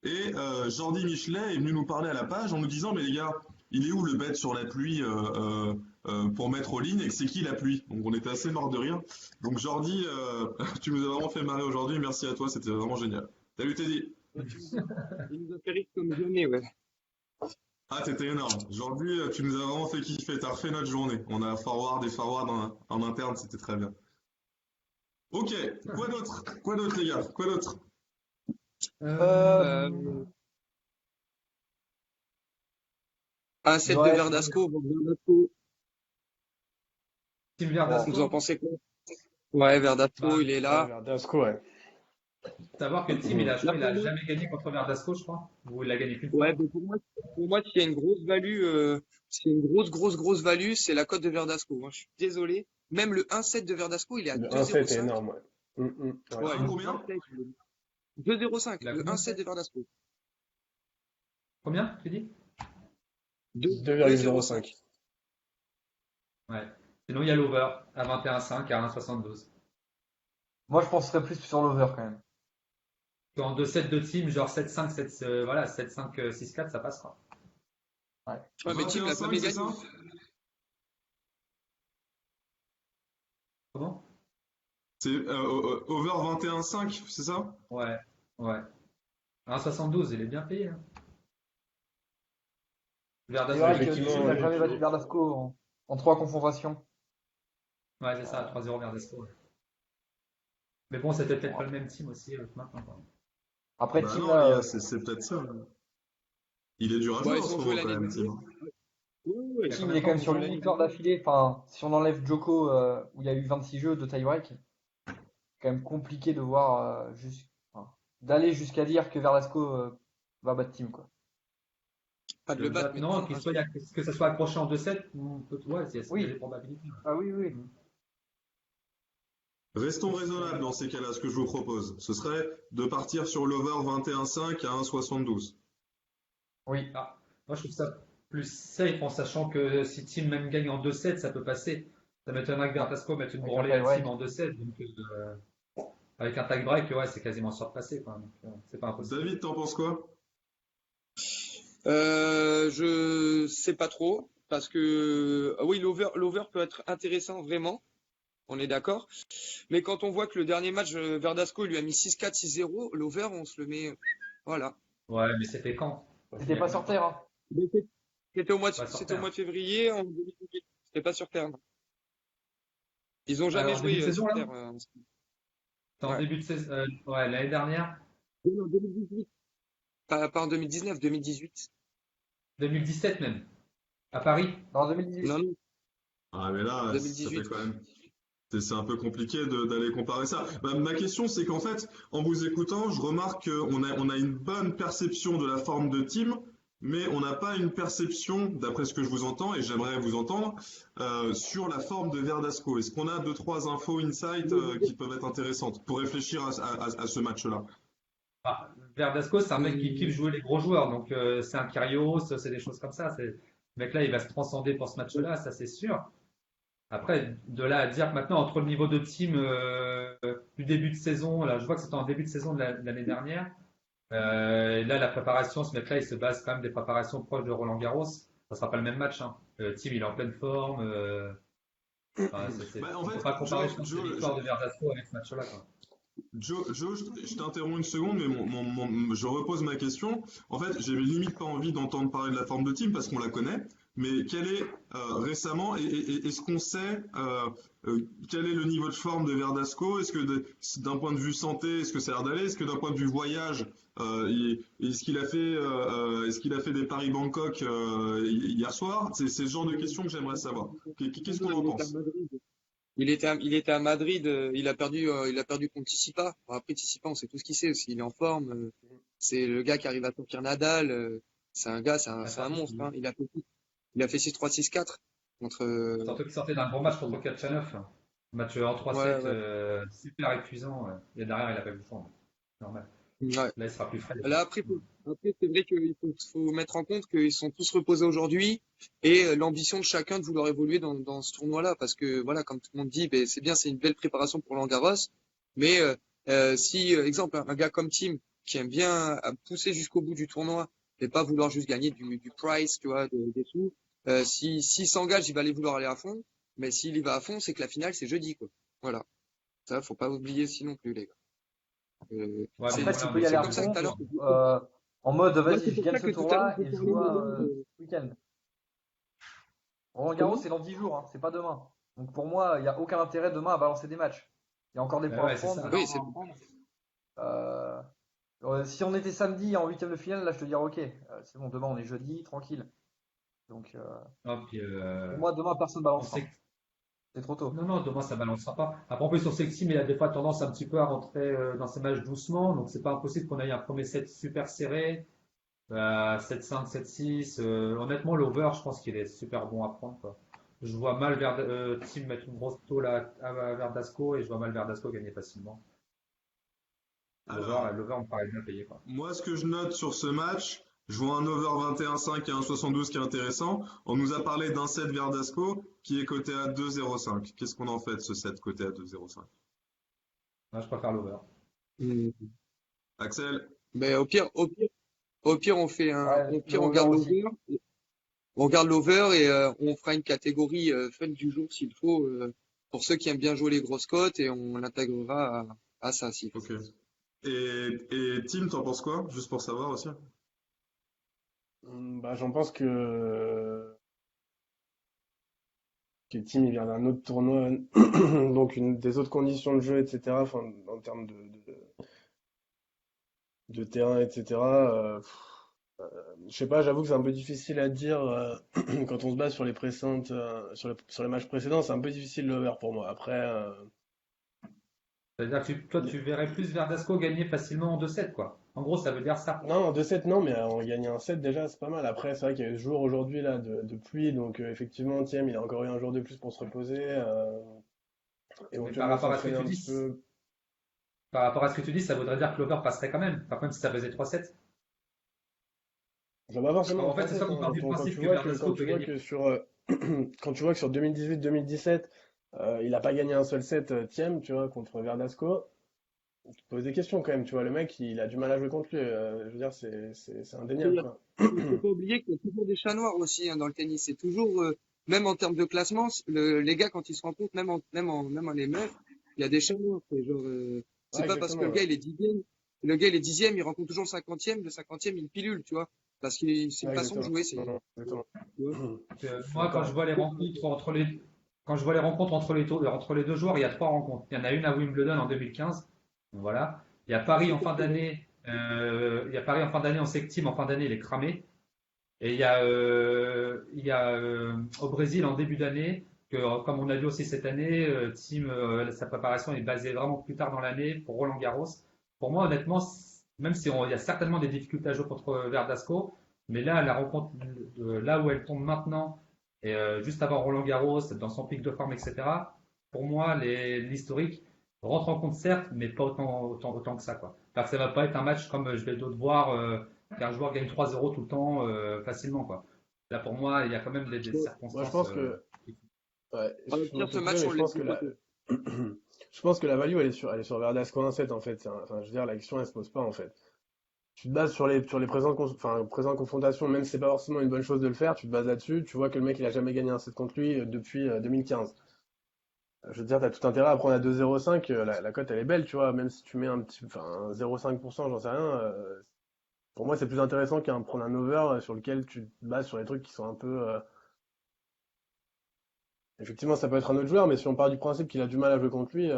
Speaker 1: Et Jordi Michelet est venu nous parler à la page en nous disant, mais les gars, il est où le bet sur la pluie pour mettre aux lignes et c'est qui la pluie? Donc on était assez mort de rire. Donc Jordi, tu nous as vraiment fait marrer aujourd'hui. Merci à toi, c'était vraiment génial. Salut Teddy.
Speaker 2: Il nous a fait rire comme jamais, ouais.
Speaker 1: Ah, t'étais énorme. Jordi, tu nous as vraiment fait kiffer. T'as refait notre journée. On a forward et forward en interne, c'était très bien. Ok, quoi d'autre? Quoi d'autre les gars? Quoi d'autre?
Speaker 4: Euh,
Speaker 2: Euh, un
Speaker 4: il
Speaker 2: set de
Speaker 4: reste,
Speaker 2: Verdasco,
Speaker 3: Team
Speaker 4: bon,
Speaker 2: vous en
Speaker 3: Verdasco,
Speaker 2: pensez quoi? Ouais,
Speaker 3: bah,
Speaker 2: Verdasco, il est
Speaker 5: Ouais,
Speaker 2: là.
Speaker 5: Verdasco, ouais.
Speaker 3: savoir que Team, je
Speaker 2: Là,
Speaker 3: crois, il
Speaker 2: pour
Speaker 3: a
Speaker 2: moi,
Speaker 3: jamais gagné contre Verdasco, je crois. Ou il l'a gagné qu'une
Speaker 2: ouais,
Speaker 3: fois.
Speaker 2: mais pour moi, s'il y a une grosse value, s'il y a une grosse value, c'est la cote de Verdasco, hein. Je suis désolé. Même le 1-7 de Verdasco, il est à
Speaker 5: Le 1-7 est
Speaker 2: 2,05.
Speaker 5: énorme, ouais. Ouais.
Speaker 2: Ouais,
Speaker 1: Un
Speaker 2: le
Speaker 1: combien?
Speaker 2: 1-7, 2,05.
Speaker 3: Il a
Speaker 2: Le
Speaker 3: combien
Speaker 2: 1-7
Speaker 3: fait?
Speaker 2: de Verdasco.
Speaker 3: Combien, tu dis?
Speaker 2: 2,05.
Speaker 5: 2,05.
Speaker 3: Ouais. Sinon, il y a l'over à 21,5 à 1,72.
Speaker 4: moi, je penserais plus sur l'over quand même.
Speaker 3: En 2-7 de Team, genre 7-5, 7, voilà, 7-5, 6-4, ça passera.
Speaker 4: Ouais.
Speaker 2: Ouais, mais Tim l'a
Speaker 1: 21,5,
Speaker 2: jamais
Speaker 1: c'est
Speaker 2: gagné.
Speaker 1: ça?
Speaker 3: Comment?
Speaker 1: C'est over 21,5, c'est ça?
Speaker 3: Ouais, ouais. 1,72, il est bien payé, hein.
Speaker 4: C'est
Speaker 3: Verdasco,
Speaker 4: vrai que
Speaker 5: Effectivement,
Speaker 4: Team n'a jamais battu Verdasco en 3 confrontations.
Speaker 3: ouais, c'est ça, 3-0 Verdasco. Ouais. Mais bon, c'était peut-être
Speaker 4: Bon,
Speaker 3: pas le même team aussi maintenant, quoi.
Speaker 4: après,
Speaker 1: Bah
Speaker 4: Team,
Speaker 1: non, les
Speaker 4: là,
Speaker 1: gars, c'est peut-être ça. Il est dur à
Speaker 2: Bon,
Speaker 1: jouer
Speaker 2: ils
Speaker 1: en ce
Speaker 2: ont joué
Speaker 1: moment quand
Speaker 2: l'année
Speaker 1: même,
Speaker 2: dernière.
Speaker 1: Tim.
Speaker 2: Ouais,
Speaker 3: Il y a
Speaker 4: Team, il
Speaker 3: combien
Speaker 4: est
Speaker 3: de
Speaker 4: quand
Speaker 3: temps
Speaker 4: même
Speaker 3: qu'ils
Speaker 4: sur
Speaker 3: jouent
Speaker 4: une
Speaker 3: l'année
Speaker 4: victoire
Speaker 3: dernière?
Speaker 4: d'affilée. Enfin, si on enlève Joko, où il y a eu 26 jeux de tie-break, c'est quand même compliqué de voir, enfin, d'aller jusqu'à dire que Verdasco va battre Team, quoi.
Speaker 2: Pas de
Speaker 3: De
Speaker 2: le
Speaker 3: le
Speaker 2: battre,
Speaker 3: battre,
Speaker 2: mais de
Speaker 3: non,
Speaker 2: prendre un
Speaker 3: que ça soit accroché en 2-7, ouais, il y a des
Speaker 4: Oui,
Speaker 3: probabilités.
Speaker 4: ah oui, oui.
Speaker 3: Mm.
Speaker 1: Restons raisonnables dans ces cas-là, ce que je vous propose. Ce serait de partir sur l'over 21,5 à 1,72.
Speaker 4: Oui,
Speaker 3: Ah, moi, je trouve ça plus safe en sachant que si Team même gagne en 2-7, ça peut passer. Ça m'étonnerait que
Speaker 4: ouais,
Speaker 3: Verdasco mette une
Speaker 4: avec un
Speaker 3: branlée à Team
Speaker 4: tie-break.
Speaker 3: en 2-7. Donc, avec un tie break, ouais, c'est quasiment sûr de passer, quoi. Donc, c'est pas impossible.
Speaker 1: David, t'en penses quoi?
Speaker 2: Je sais pas trop parce que oui, l'over peut être intéressant vraiment. On est d'accord. Mais quand on voit que le dernier match, Verdasco, il lui a mis 6-4, 6-0, l'over, on se le met. Voilà.
Speaker 3: Ouais, mais c'était quand? Il
Speaker 4: C'était
Speaker 3: y a
Speaker 4: pas
Speaker 3: combien
Speaker 4: sur
Speaker 3: de temps?
Speaker 4: terre, hein.
Speaker 3: Pas sur
Speaker 2: C'était au
Speaker 3: terre.
Speaker 2: mois de février en 2018. C'était pas sur terre. Non. Ils ont jamais
Speaker 3: Alors, en début
Speaker 2: joué
Speaker 3: de saison,
Speaker 2: sur
Speaker 3: là?
Speaker 2: terre.
Speaker 3: C'est en
Speaker 2: Ouais.
Speaker 3: début de saison, ouais, l'année dernière,
Speaker 2: Non, 2018. Pas en 2019, 2018.
Speaker 3: 2017 même, à Paris.
Speaker 4: Non, 2018.
Speaker 2: Non, non,
Speaker 1: Ah, mais là, ça fait
Speaker 2: 2018.
Speaker 1: quand même. C'est un peu compliqué d'aller comparer ça. Ma question, c'est qu'en fait, en vous écoutant, je remarque on a une bonne perception de la forme de Team, mais on n'a pas une perception, d'après ce que je vous entends, et j'aimerais vous entendre, sur la forme de Verdasco. Est-ce qu'on a deux, trois infos insight qui peuvent être intéressantes pour réfléchir à ce match-là?
Speaker 3: Ah, Verdasco, c'est un mec qui kiffe
Speaker 2: Hum,
Speaker 3: jouer les gros joueurs, donc c'est un Kyrgios, c'est des choses comme ça. Le mec-là, il va se transcender pour ce match-là, ça c'est sûr. Après, de là à dire que maintenant, entre le niveau de team du début de saison, là, je vois que c'était en début de saison de l'année dernière. Et là, la préparation, ce mec-là, il se base quand même des préparations proches de Roland Garros. Ça sera pas le même match, hein. Le team, il est en pleine forme. Enfin,
Speaker 1: Bah, en
Speaker 3: on peut
Speaker 1: fait,
Speaker 3: pas comparer, je pense, les victoires de Verdasco avec ce match-là, quoi.
Speaker 1: Joe, je t'interromps une seconde, mais je repose ma question. En fait, j'ai limite pas envie d'entendre parler de la forme de team parce qu'on la connaît, mais quel est récemment, est-ce qu'on sait quel est le niveau de forme de Verdasco? Est-ce que d'un point de vue santé, est-ce que ça a l'air d'aller? Est-ce que d'un point de vue voyage, est-ce qu'il a fait des Paris-Bangkok hier soir? C'est ce genre de questions que j'aimerais savoir. Qu'est-ce qu'on en
Speaker 2: Il était à
Speaker 1: pense?
Speaker 2: Madrid. Il était à Madrid. Il a perdu contre Tsitsipas. Bon, après Tsitsipas, on sait tout ce qu'il sait aussi. Il est en forme. C'est le gars qui arrive à sortir Nadal. C'est un gars, c'est un monstre. Hein. Il a fait 6-3, 6-4 contre.
Speaker 3: Surtout qu'il sortait d'un gros match contre Kachanov, là. Match en
Speaker 2: Ouais,
Speaker 3: 3-7,
Speaker 2: ouais.
Speaker 3: super épuisant. Et derrière, il a pas eu le temps. Normal.
Speaker 2: Ouais.
Speaker 3: Là, il sera plus frais.
Speaker 2: Là, après, c'est vrai qu'il faut mettre en compte qu'ils sont tous reposés aujourd'hui et l'ambition de chacun de vouloir évoluer dans ce tournoi-là. Parce que, voilà, comme tout le monde dit, ben, c'est bien, c'est une belle préparation pour Roland Garros. Mais si, exemple, un gars comme Tim, qui aime bien pousser jusqu'au bout du tournoi et pas vouloir juste gagner du prize, tu vois, des sous, s'il s'engage, il va aller vouloir aller à fond. Mais s'il y va à fond, c'est que la finale, c'est jeudi, quoi. Voilà. Ça, faut pas oublier aussi non plus, les gars.
Speaker 3: Ouais, mais
Speaker 4: Après, tu
Speaker 3: voilà,
Speaker 4: peux
Speaker 3: mais
Speaker 4: y aller
Speaker 3: c'est
Speaker 4: à
Speaker 2: Comme
Speaker 3: comme
Speaker 2: ça
Speaker 3: ça
Speaker 2: tout
Speaker 4: fond,
Speaker 2: à l'heure.
Speaker 3: toujours.
Speaker 4: en mode,
Speaker 2: Ouais,
Speaker 4: vas-y,
Speaker 2: c'est
Speaker 4: je
Speaker 2: pour
Speaker 4: gagne
Speaker 2: ça
Speaker 4: ce
Speaker 2: que tout à l'heure,
Speaker 4: tournoi
Speaker 2: je
Speaker 4: et je
Speaker 2: parlais
Speaker 4: vois
Speaker 2: de.
Speaker 4: ce week-end. Roland Garros,
Speaker 2: Comment?
Speaker 4: c'est dans 10 jours, hein, c'est pas demain. Donc pour moi, il n'y a aucun intérêt demain à balancer des matchs. Il y a encore des
Speaker 3: Bah
Speaker 4: points à
Speaker 3: ouais, c'est
Speaker 4: prendre, de
Speaker 3: ça.
Speaker 2: Oui,
Speaker 4: l'argent à prendre. Euh, si on était samedi en huitième de finale, là je te dirais ok, c'est bon, demain on est jeudi, tranquille. Donc
Speaker 3: Non, puis,
Speaker 4: pour moi, demain personne
Speaker 3: on sait
Speaker 4: balancera.
Speaker 3: que...
Speaker 4: C'est trop tôt.
Speaker 3: Non, non, demain, ça balancera pas. Après, en plus, on sait que Tim, il a des fois tendance un petit peu à rentrer dans ses matchs doucement. Donc, c'est pas impossible qu'on ait un premier set super serré. 7-5, 7-6. Honnêtement, l'over, je pense qu'il est super bon à prendre, quoi. Je vois mal Tim mettre une grosse tôle à Verdasco et je vois mal Verdasco gagner facilement.
Speaker 1: Alors,
Speaker 3: L'over me paraît bien payé, quoi.
Speaker 1: moi, ce que je note sur ce match, je vois un over 21,5 et un 72 qui est intéressant. On nous a parlé d'un set Verdasco qui est coté à 2,05. Qu'est-ce qu'on en fait de ce set coté à 2,05?
Speaker 3: Moi, je préfère l'over.
Speaker 1: Axel?
Speaker 2: Mais au pire, on fait
Speaker 4: Ouais,
Speaker 2: au
Speaker 4: le
Speaker 2: pire,
Speaker 4: over aussi.
Speaker 2: on regarde l'over et on fera une catégorie fun du jour s'il faut pour ceux qui aiment bien jouer les grosses cotes et on l'intégrera à ça aussi.
Speaker 1: Ok. Et Tim, t'en penses quoi? Juste pour savoir aussi.
Speaker 5: Bah, j'en pense que Team il vient d'un autre tournoi, donc des autres conditions de jeu, etc. Enfin, en termes de terrain, etc. Je sais pas, j'avoue que c'est un peu difficile à dire quand on se base sur les précédentes, sur les matchs précédents, c'est un peu difficile l'over pour moi. Après,
Speaker 3: C'est-à-dire que toi, tu verrais plus Verdasco gagner facilement en 2-7, quoi. En gros, ça veut dire ça.
Speaker 5: non, en 2-7 non, mais en gagner un 7 déjà, c'est pas mal. Après, c'est vrai qu'il y a eu ce jour aujourd'hui là de pluie, donc effectivement, Thiem, il a encore eu un jour de plus pour se reposer,
Speaker 3: Mais par
Speaker 5: éventuellement
Speaker 3: rapport à ce que
Speaker 5: s'entraîner
Speaker 3: tu
Speaker 5: un petit
Speaker 3: dis,
Speaker 5: peu.
Speaker 3: ça voudrait dire que l'over passerait quand même. Par contre, si ça faisait 3-7.
Speaker 5: Ça va pas forcément en
Speaker 3: En fait, c'est ça
Speaker 5: 3-7,
Speaker 3: qu'on
Speaker 5: hein.
Speaker 3: part du
Speaker 5: Quand
Speaker 3: principe
Speaker 5: tu
Speaker 3: que
Speaker 5: vois que,
Speaker 3: Verdasco peut gagner.
Speaker 5: quand tu vois que sur 2018-2017, il a pas gagné un seul set, Thiem, tu vois, contre Verdasco, tu te poses des questions quand même, tu vois, le mec, il a du mal à jouer contre lui, je veux dire, c'est indéniable, quoi.
Speaker 2: Il faut pas oublier qu'il y a toujours des chats noirs aussi hein, dans le tennis. C'est toujours, même en termes de classement, les gars quand ils se rencontrent, même en les meufs, il y a des chats noirs. C'est genre, c'est
Speaker 5: Ouais,
Speaker 2: pas parce que
Speaker 5: exactement,
Speaker 2: le
Speaker 5: ouais.
Speaker 2: gars il est dixième, le gars il est dixième, il rencontre toujours le cinquantième, il pilule, tu vois, parce que c'est une
Speaker 5: Ouais,
Speaker 2: façon de
Speaker 5: exactement.
Speaker 2: jouer,
Speaker 5: Non, non, exactement.
Speaker 2: tu vois.
Speaker 5: Je suis
Speaker 3: Moi, quand
Speaker 5: d'accord,
Speaker 3: je
Speaker 5: ouais.
Speaker 3: vois les rencontres entre les deux joueurs, il y a trois rencontres. Il y en a une à Wimbledon en 2015. Voilà. Il y a Paris en fin d'année. Il y a Paris en fin d'année en septime. En fin d'année, il est cramé. Et il y a au Brésil en début d'année, que comme on a vu aussi cette année, sa préparation est basée vraiment plus tard dans l'année pour Roland Garros. Pour moi, honnêtement, même si il y a certainement des difficultés à jouer contre Verdasco, mais là, la rencontre, là où elle tombe maintenant, et juste avant Roland Garros, dans son pic de forme, etc., pour moi, l'historique rentre en compte certes, mais pas autant que ça, quoi. Parce que ça va pas être un match comme je vais d'autres voir. Qu'un joueur gagne 3-0 tout le temps facilement, quoi. Là, pour moi, il y a quand même des
Speaker 5: Moi, je
Speaker 3: circonstances.
Speaker 5: pense que, ouais,
Speaker 2: Au
Speaker 5: je me
Speaker 2: pire, ce
Speaker 5: trompe peut-être,
Speaker 2: match
Speaker 5: mais
Speaker 2: on le laisse de côté.
Speaker 5: je pense que la value, elle est sur Verdasco 1-7, en fait. Enfin, je veux dire, la question, elle se pose pas, en fait. Tu te bases sur les présentes confrontations, même si c'est pas forcément une bonne chose de le faire, tu te bases là-dessus, tu vois que le mec, il a jamais gagné un set contre lui depuis 2015. Je veux dire, t'as tout intérêt à prendre à 2,05, la cote, elle est belle, tu vois, même si tu mets un 0,5%, j'en sais rien, pour moi, c'est plus intéressant prendre un over sur lequel tu te bases sur les trucs qui sont un peu. Effectivement, ça peut être un autre joueur, mais si on part du principe qu'il a du mal à jouer contre lui,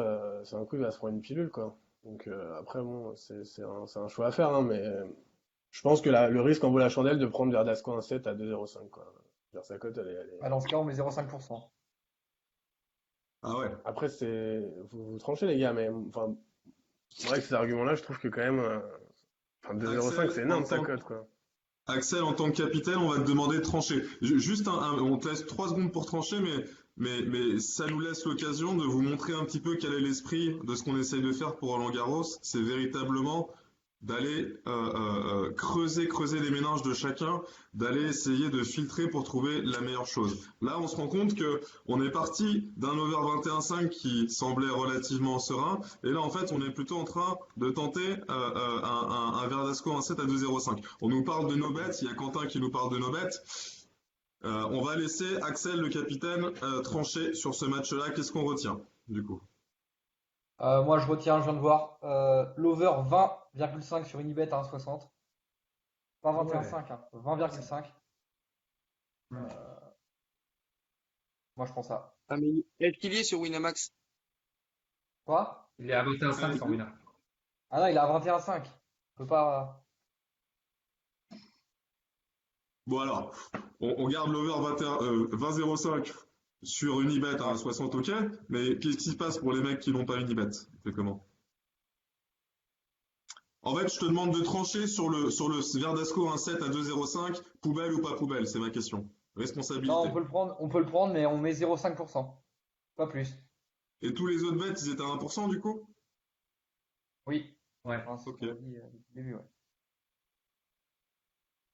Speaker 5: c'est un coup, il va se prendre une pilule, quoi. Donc après, bon, c'est un choix à faire, hein, mais je pense que le risque en vaut la chandelle de prendre Verdasco 1-7 à 2,05, quoi. Je veux dire, sa cote,
Speaker 4: Ah, dans ce cas, on met 0,5%.
Speaker 1: Ah ouais.
Speaker 5: Après, vous tranchez, les gars, mais enfin, c'est vrai que ces arguments-là, je trouve que quand même. Enfin, 2,05,
Speaker 1: Axel,
Speaker 5: c'est
Speaker 1: en
Speaker 5: énorme sa
Speaker 1: tant
Speaker 5: cote, quoi.
Speaker 1: Axel, en tant que capitaine, on va te demander de trancher. Juste, on te laisse 3 secondes pour trancher, mais ça nous laisse l'occasion de vous montrer un petit peu quel est l'esprit de ce qu'on essaye de faire pour Roland Garros. C'est véritablement d'aller creuser les méninges de chacun, d'aller essayer de filtrer pour trouver la meilleure chose. Là, on se rend compte que on est parti d'un over 21,5 qui semblait relativement serein, et là, en fait, on est plutôt en train de tenter un Verdasco 1-7 à 2,05. On nous parle de no bets, il y a Quentin qui nous parle de no bets. On va laisser Axel, le capitaine, trancher sur ce match-là. Qu'est-ce qu'on retient, du coup?
Speaker 4: Moi, je retiens, je viens de voir, l'over 20,5 sur Unibet à 1,60. Pas
Speaker 3: Ah ouais.
Speaker 4: 21,5, hein, 20,5.
Speaker 3: Hmm.
Speaker 4: Moi, je prends ça.
Speaker 2: Ah, mais est-ce qu'il y est sur Winamax?
Speaker 4: Quoi?
Speaker 3: Il est à 21,5 sans winner.
Speaker 4: Ah non, il est à 21,5. On peut pas.
Speaker 1: Bon alors, on garde l'over 20,05 sur Unibet à
Speaker 4: Ouais.
Speaker 1: 1,60, ok, mais qu'est-ce qui se passe pour les mecs qui n'ont pas Unibet? C'est comment? En fait, je te demande de trancher sur le Verdasco 1,7 à 2,05, poubelle ou pas poubelle, c'est ma question.
Speaker 4: Non,
Speaker 1: Responsabilité.
Speaker 4: on peut le prendre, mais on met 0,5%. Pas plus.
Speaker 1: Et tous les autres bets, ils étaient à 1% du coup?
Speaker 4: Oui.
Speaker 3: Ouais.
Speaker 4: Enfin, c'est ce
Speaker 1: Ok,
Speaker 4: qu'on a dit au début, ouais.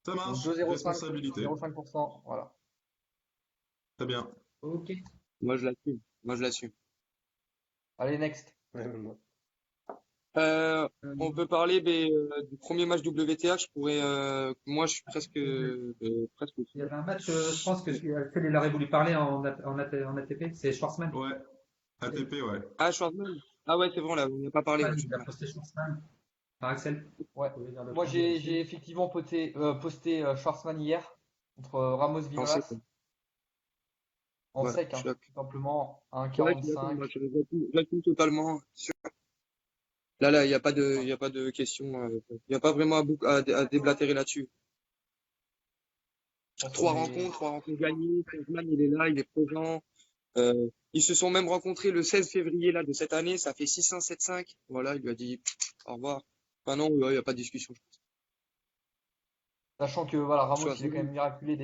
Speaker 1: ça
Speaker 4: Donc
Speaker 1: marche,
Speaker 4: 2,05,
Speaker 1: responsabilité.
Speaker 4: 0,5%, voilà.
Speaker 1: Très bien.
Speaker 3: Ok.
Speaker 2: Moi, je l'assume. Moi, je l'assume.
Speaker 4: Allez, next.
Speaker 5: Ouais, même moi.
Speaker 2: On peut parler du premier match WTA. Moi, je suis presque
Speaker 3: Il y
Speaker 2: sûr.
Speaker 3: avait un match, je pense que Axel il aurait voulu parler en ATP, c'est Schwarzman.
Speaker 1: Ouais, ATP, ouais.
Speaker 2: Ah, Schwarzman. Ah ouais, c'est vrai, on n'y a pas parlé. Ouais,
Speaker 3: Il a posté Schwarzman. Enfin, Axel,
Speaker 4: Ouais.
Speaker 3: vous voulez dire de
Speaker 4: Moi,
Speaker 3: prendre
Speaker 4: j'ai
Speaker 3: dessus?
Speaker 4: effectivement posté Schwarzman hier contre Ramos
Speaker 2: pensé,
Speaker 4: Vinolas en
Speaker 2: ouais,
Speaker 4: sec,
Speaker 2: je suis
Speaker 4: hein,
Speaker 2: d'accord.
Speaker 4: tout simplement à
Speaker 2: Ouais, je suis d'accord,
Speaker 4: 1,45.
Speaker 2: moi, j'appuie totalement. Là, il n'y a pas de, il y a pas de question, il n'y a pas vraiment à déblatérer là-dessus.
Speaker 4: Ça, c'est.
Speaker 2: Trois rencontres gagnées. Schwarzman, il est là, il est présent. Ils se sont même rencontrés le 16 février là, de cette année, ça fait 6-1, 7-5. Voilà, il lui a dit au revoir. Enfin non, il n'y a pas de discussion.
Speaker 4: Sachant que voilà, Ramos, il a quand
Speaker 2: Schwarzman,
Speaker 4: même miraculé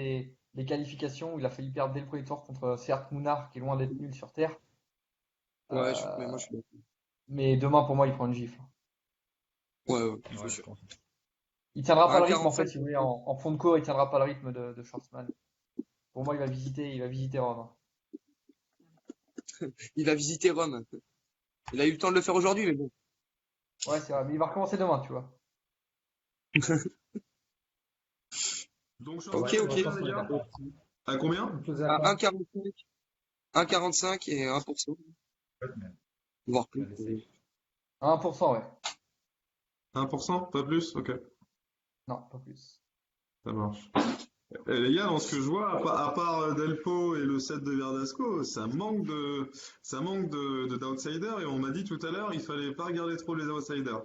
Speaker 4: des qualifications. Il a failli perdre dès le premier tour contre Seat Mounard, qui est loin d'être nul sur terre.
Speaker 2: ouais, mais moi
Speaker 4: Euh,
Speaker 2: je suis d'accord.
Speaker 4: mais demain, pour moi, il prend une gifle.
Speaker 2: Ouais, je suis
Speaker 3: Ouais, je
Speaker 2: sûr.
Speaker 3: pense.
Speaker 4: Il tiendra pas le rythme, en fait,
Speaker 2: 1,45,
Speaker 4: si vous voulez, en fond de cours, il tiendra pas le rythme de Schwarzman. Pour moi, il va visiter Rome, hein.
Speaker 2: il va visiter Rome. Il a eu le temps de le faire aujourd'hui, mais bon.
Speaker 4: Ouais, c'est vrai. Mais il va recommencer demain, tu vois.
Speaker 1: Donc,
Speaker 2: Ok,
Speaker 3: Ouais,
Speaker 1: Schwarzman,
Speaker 3: moi, je
Speaker 2: ok.
Speaker 1: combien,
Speaker 3: pense
Speaker 1: les
Speaker 3: qu'on est
Speaker 1: gars?
Speaker 3: d'accord aussi.
Speaker 1: À combien?
Speaker 3: Une chose
Speaker 2: À
Speaker 3: à part.
Speaker 2: 1,45, 1,45 et 1%,
Speaker 3: Ouais, mais
Speaker 2: voire
Speaker 3: on va
Speaker 2: plus.
Speaker 3: laisser.
Speaker 4: À 1%, ouais.
Speaker 1: 1%? Pas plus? Ok,
Speaker 4: Non, pas plus.
Speaker 1: ça marche. Les gars, dans ce que je vois, à part Delpo et le set de Verdasco, ça manque d'outsiders. Et on m'a dit tout à l'heure, il fallait pas regarder trop les outsiders.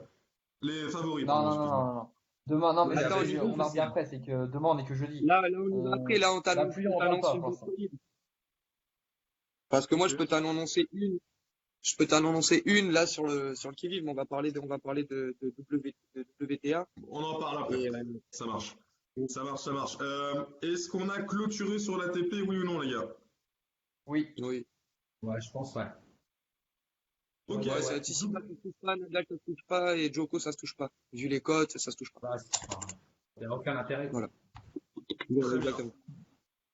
Speaker 1: Les favoris,
Speaker 4: Non,
Speaker 1: pardon,
Speaker 4: non, non,
Speaker 1: excuse-moi.
Speaker 4: non, non. Demain, non,
Speaker 3: Ouais,
Speaker 4: mais
Speaker 3: il y
Speaker 4: c'est ce
Speaker 2: Attends,
Speaker 3: avait
Speaker 4: que
Speaker 3: les
Speaker 4: on
Speaker 3: deux
Speaker 4: a dit
Speaker 3: aussi, hein.
Speaker 4: après, c'est que demain, on est que jeudi.
Speaker 2: là, on y va après. Là,
Speaker 4: La pluie,
Speaker 2: on
Speaker 4: on en parle
Speaker 2: t'annonce
Speaker 4: pas
Speaker 2: une
Speaker 4: pour
Speaker 2: bonne
Speaker 4: l'instant.
Speaker 2: solide. Parce que moi,
Speaker 1: Ok,
Speaker 2: je peux t'annoncer une. Je peux t'annoncer une là sur le qui-vive, mais on va parler de WTA.
Speaker 1: on en parle après.
Speaker 2: Et
Speaker 1: Ça marche. Ça marche, ça marche. Est-ce qu'on a clôturé sur l'ATP, oui ou non, les gars?
Speaker 4: Oui,
Speaker 2: oui.
Speaker 3: Ouais, je pense, ouais. On va
Speaker 1: Ok.
Speaker 2: Ouais,
Speaker 3: dire,
Speaker 2: c'est
Speaker 3: ouais.
Speaker 2: Tsitsipas, ça se touche pas, Nadal, ça se touche pas, et Djoko, ça se touche pas. Vu les cotes, ça se touche pas.
Speaker 3: Bah, enfin, il n'y a aucun intérêt, quoi.
Speaker 2: Voilà. Voilà,
Speaker 1: Très bien.
Speaker 2: exactement.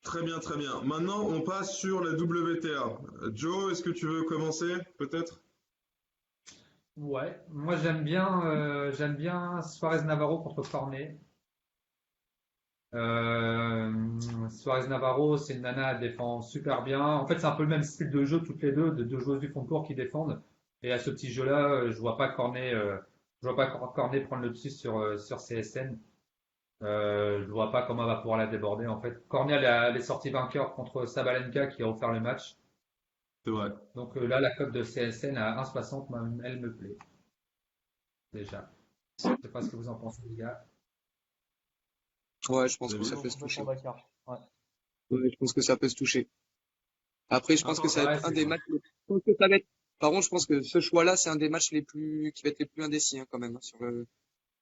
Speaker 1: Très bien, très bien. Maintenant, on passe sur la WTA. Joe, est-ce que tu veux commencer, peut-être?
Speaker 3: Ouais, moi j'aime bien Suarez Navarro contre Cornet. Suarez Navarro, c'est une nana, elle défend super bien. En fait, c'est un peu le même style de jeu toutes les deux, de deux joueuses du fond de court qui défendent. Et à ce petit jeu-là, je vois pas Cornet prendre le dessus sur CSN. Je vois pas comment elle va pouvoir la déborder en fait. Cornet, elle est sortie vainqueur contre Sabalenka qui a offert le match.
Speaker 1: C'est vrai.
Speaker 3: Donc là, la cote de CSN à 1,60, elle me plaît déjà. Je sais pas ce que vous en pensez, les gars.
Speaker 2: Ouais, je pense que ça
Speaker 1: David?
Speaker 2: peut se toucher.
Speaker 4: complètement d'accord. Ouais.
Speaker 2: Ouais, je pense que ça peut se toucher. Après, je pense que ça va
Speaker 3: Ouais,
Speaker 2: être un
Speaker 3: c'est
Speaker 2: des
Speaker 3: ça.
Speaker 2: matchs. Je pense que ça va être. Par contre, je pense que ce choix-là, c'est un des matchs qui va être les plus indécis, hein, quand même, hein,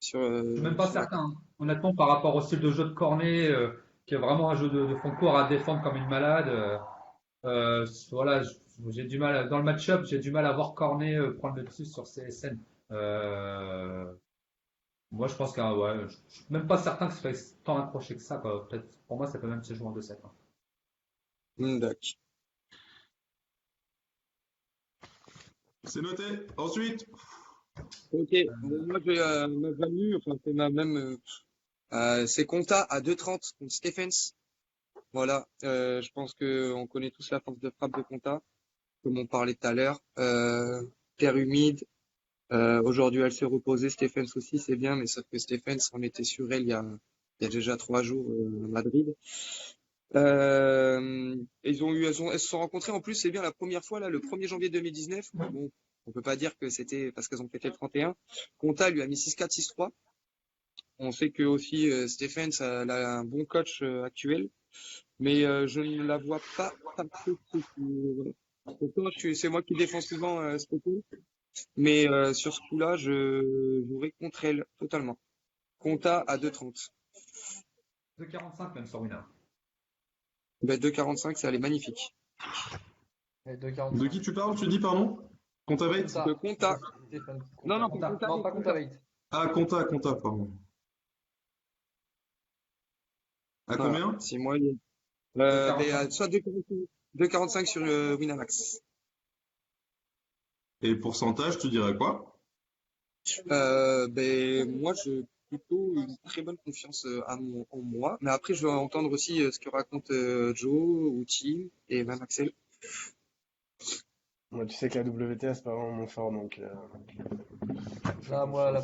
Speaker 3: Je suis même pas
Speaker 2: sur la
Speaker 3: certain,
Speaker 2: carte.
Speaker 3: hein. Honnêtement, par rapport au style de jeu de Cornet, qui est vraiment un jeu de fond de court à défendre comme une malade. Voilà, j'ai du mal dans le match-up, j'ai du mal à voir Cornet prendre le dessus sur CSN. Euh, Moi, je pense que ouais, je suis même pas certain que ce soit tant accroché que ça, quoi. Peut-être, pour moi, ça peut même se jouer en 2-7, hein.
Speaker 2: D'accord.
Speaker 1: C'est noté. Ensuite,
Speaker 2: Ok. Bon, moi, j'ai ma value, enfin, c'est ma même. C'est Konta à 2,30 contre Stephens. Voilà. Je pense que on connaît tous la force de frappe de Konta, comme on parlait tout à l'heure. Terre humide. Aujourd'hui, elle s'est reposée. Stephens aussi, c'est bien, mais sauf que Stephens, on était sur elle il y a déjà 3 jours à Madrid. Elles se sont rencontrées en plus, c'est bien la première fois là, le 1er janvier 2019. Bon, on peut pas dire que c'était parce qu'elles ont fêté le 31. Konta lui a mis 6-4, 6-3. On sait que aussi Stephens elle a un bon coach actuel, mais je ne la vois pas passer ce coup. Pourtant, c'est moi qui défends souvent ce coup, mais sur ce coup-là, je jouerai contre elle totalement. Konta à 2,30.
Speaker 3: 2,45 même sur Winner.
Speaker 2: Ben, 2,45, ça elle est magnifique.
Speaker 4: Et
Speaker 1: de
Speaker 4: 2,45.
Speaker 1: qui tu parles? Tu dis, pardon? Contavate?
Speaker 2: De
Speaker 4: Compta.
Speaker 2: Konta.
Speaker 4: Stéphane
Speaker 2: Non,
Speaker 4: Compta.
Speaker 2: non, pas
Speaker 3: Contact.
Speaker 2: Konta,
Speaker 4: Non,
Speaker 2: mais
Speaker 4: pas
Speaker 2: Konta.
Speaker 4: Compta.
Speaker 1: Ah, Conta, pardon. À
Speaker 2: Voilà.
Speaker 1: combien?
Speaker 2: C'est moi. Ben,
Speaker 3: 2,45.
Speaker 2: soit 2,45 sur Winamax.
Speaker 1: Et pourcentage, tu dirais quoi?
Speaker 2: Ben, moi, j'ai plutôt une très bonne confiance en moi. Mais après, je veux entendre aussi ce que racontent Joe ou Tim et même Axel.
Speaker 5: Moi, tu sais que la WTA, c'est pas vraiment mon fort, donc
Speaker 4: Là, moi, là,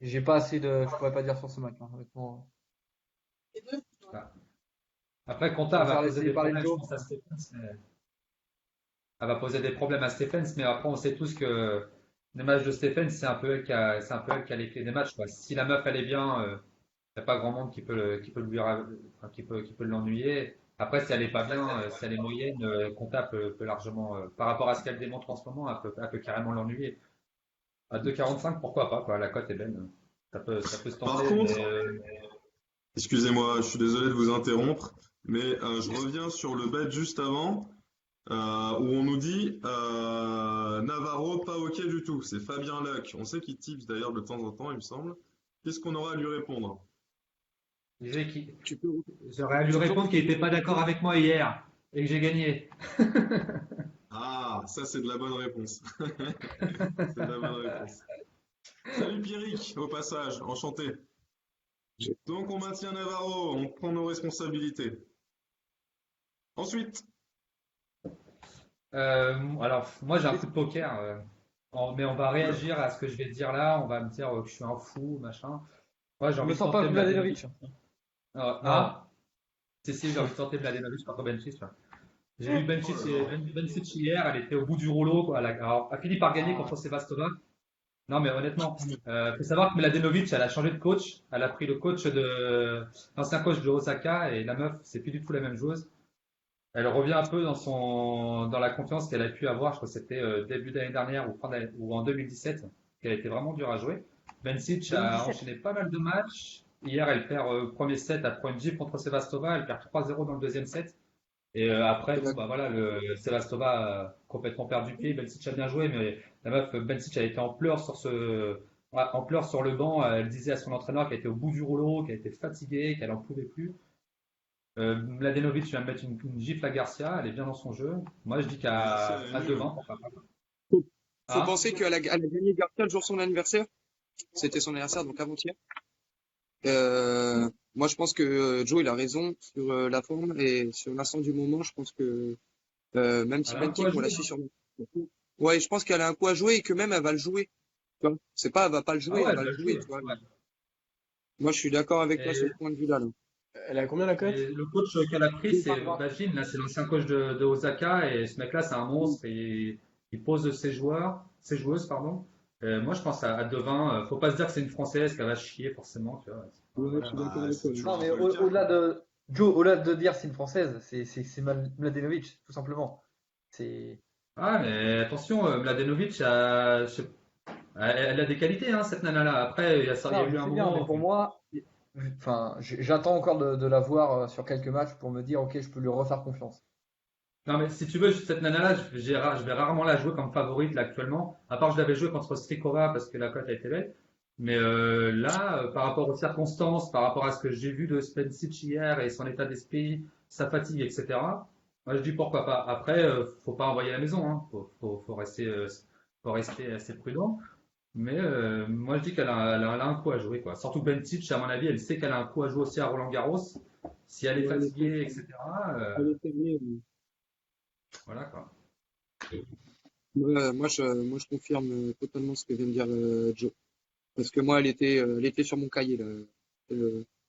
Speaker 4: j'ai pas assez de. Je pourrais pas dire sur ce match, hein, honnêtement.
Speaker 3: Voilà. Après,
Speaker 4: Je
Speaker 3: Konta va
Speaker 4: préfère
Speaker 3: poser
Speaker 4: laisser
Speaker 3: des
Speaker 4: parler
Speaker 3: problèmes, je
Speaker 4: Joe.
Speaker 3: pense, à Stephens. Elle va poser des problèmes à Stephens, mais après, on sait tous que les matchs de Stephens, c'est un peu elle qui a les clés des matchs, quoi. Si la meuf, elle est bien, il n'y a pas grand monde qui peut enfin, qui peut l'ennuyer. Après, si elle est pas bien, si elle est moyenne, Konta peut largement, par rapport à ce qu'elle démontre en ce moment, elle peut carrément l'ennuyer. À 2,45, pourquoi pas, quoi. La cote est belle. Ça peut se
Speaker 1: Par
Speaker 3: tenter,
Speaker 1: contre,
Speaker 3: mais
Speaker 1: excusez-moi, je suis désolé de vous interrompre, mais je reviens sur le bet juste avant, où on nous dit Navarro pas OK du tout. C'est Fabien Luc. On sait qu'il tips d'ailleurs de temps en temps, il me semble. Qu'est-ce qu'on aura à lui répondre?
Speaker 3: je disais qu'il-
Speaker 2: Tu peux,
Speaker 3: j'aurais à lui
Speaker 2: tu peux
Speaker 3: répondre qu'il n'était pas d'accord avec moi hier et que j'ai gagné.
Speaker 1: Ah, ça c'est de la bonne réponse. C'est de la bonne réponse. Salut Pierrick, au passage, enchanté. Donc on maintient Navarro, on prend nos responsabilités. Ensuite,
Speaker 3: Alors, moi, j'ai un coup de poker, mais on va réagir à ce que je vais dire là. On va me dire que je suis un fou, machin. Moi, j'ai
Speaker 4: Je me
Speaker 3: envie de
Speaker 4: sens pas
Speaker 3: tenter Mladenovic.
Speaker 4: Mladenovic.
Speaker 3: Non, si, j'ai envie de tenter Mladenovic contre Bencic, là. J'ai vu
Speaker 1: oh là là.
Speaker 3: Bencic hier, elle était au bout du rouleau, quoi. Alors, elle a fini par gagner contre Sevastova. Non, mais honnêtement, faut savoir que Mladenovic, elle a changé de coach. Elle a pris le coach l'ancien coach de Osaka, et la meuf, c'est plus du tout la même joueuse. Elle revient un peu dans la confiance qu'elle a pu avoir. Je crois que c'était début d'année dernière ou en 2017, qu'elle était vraiment dure à jouer. Bencic a
Speaker 4: 2017.
Speaker 3: enchaîné pas mal de matchs. Hier, elle perd premier set, elle prend une gifle contre Sevastova, elle perd 3-0 dans le deuxième set. Et après, bon, bah voilà, le Sevastova a complètement perdu pied. Bencic a bien joué, mais la meuf, Bencic a été en pleurs en pleurs sur le banc. Elle disait à son entraîneur qu'elle était au bout du rouleau, qu'elle était fatiguée, qu'elle en pouvait plus. Mladenovic vient de mettre une gifle à Garcia, elle est bien dans son jeu. Moi, je dis
Speaker 1: Garcia
Speaker 3: qu'à
Speaker 1: est nul.
Speaker 3: 2-20, pourquoi pas.
Speaker 2: faut
Speaker 3: Hein?
Speaker 2: penser elle a gagné Garcia le jour de son anniversaire. C'était son anniversaire, donc avant-hier. Moi, je pense que Joe, il a raison sur la forme et sur l'instant du moment. Je pense que même si
Speaker 3: Elle a un coup à
Speaker 2: Benting, on l'a
Speaker 3: jouer,
Speaker 2: su
Speaker 3: hein.
Speaker 2: sur le. Ouais, je pense qu'elle a un coup à jouer et que même elle va le jouer. Tu vois. C'est pas, elle va pas le
Speaker 3: Ah
Speaker 2: jouer,
Speaker 3: ouais,
Speaker 2: elle
Speaker 3: elle
Speaker 2: va
Speaker 3: va
Speaker 2: le
Speaker 3: le
Speaker 2: jouer,
Speaker 3: jouer.
Speaker 2: tu vois.
Speaker 3: Ouais.
Speaker 2: Moi, je suis d'accord avec toi sur
Speaker 3: Et,
Speaker 2: ce point de vue-là, là.
Speaker 5: elle a combien la cote?
Speaker 3: et le coach qu'elle a pris, c'est
Speaker 4: 2,50.
Speaker 3: Bajin, là, c'est l'ancien coach de Osaka, et ce mec-là, c'est un monstre, et il pose ses joueuses, pardon. Moi, je pense à 2-20, faut pas se dire que c'est une Française qu'elle va chier, forcément, tu vois. Enfin,
Speaker 2: Ouais, je
Speaker 3: voilà.
Speaker 2: suis d'accord
Speaker 1: Bah,
Speaker 2: avec toi.
Speaker 1: c'est
Speaker 2: Ouais.
Speaker 1: toujours
Speaker 4: Non,
Speaker 1: un
Speaker 4: mais
Speaker 1: peu le cas,
Speaker 4: au-delà
Speaker 1: quoi.
Speaker 4: de. Joe, au-delà de dire c'est une française, c'est Mladenovic, tout simplement. C'est.
Speaker 3: Ah, mais attention, Mladenovic, elle a des qualités, hein, cette nana-là. Après, il y a
Speaker 4: Non, je
Speaker 3: eu un
Speaker 4: sais bien, mais
Speaker 3: moment.
Speaker 4: pour moi, enfin, j'attends encore de la voir sur quelques matchs pour me dire, ok, je peux lui refaire confiance.
Speaker 3: Non, mais si tu veux, cette nana-là, je vais rarement la jouer comme favorite là actuellement. À part, je l'avais jouée contre Strikova parce que la cote a été belle. Mais là, par rapport aux circonstances, par rapport à ce que j'ai vu de Spencic hier et son état d'esprit, sa fatigue, etc. Moi, je dis pourquoi pas. Après, faut pas envoyer à la maison, hein. Faut rester assez prudent. Mais moi, je dis elle a un coup à jouer, quoi. Surtout Bencic, à mon avis, elle sait qu'elle a un coup à jouer aussi à Roland-Garros. Si elle est
Speaker 2: Ouais,
Speaker 3: fatiguée, etc.
Speaker 2: elle est fermée,
Speaker 3: Voilà, quoi.
Speaker 2: moi, je confirme totalement ce que vient de dire Joe. Parce que moi, elle était sur mon cahier, là.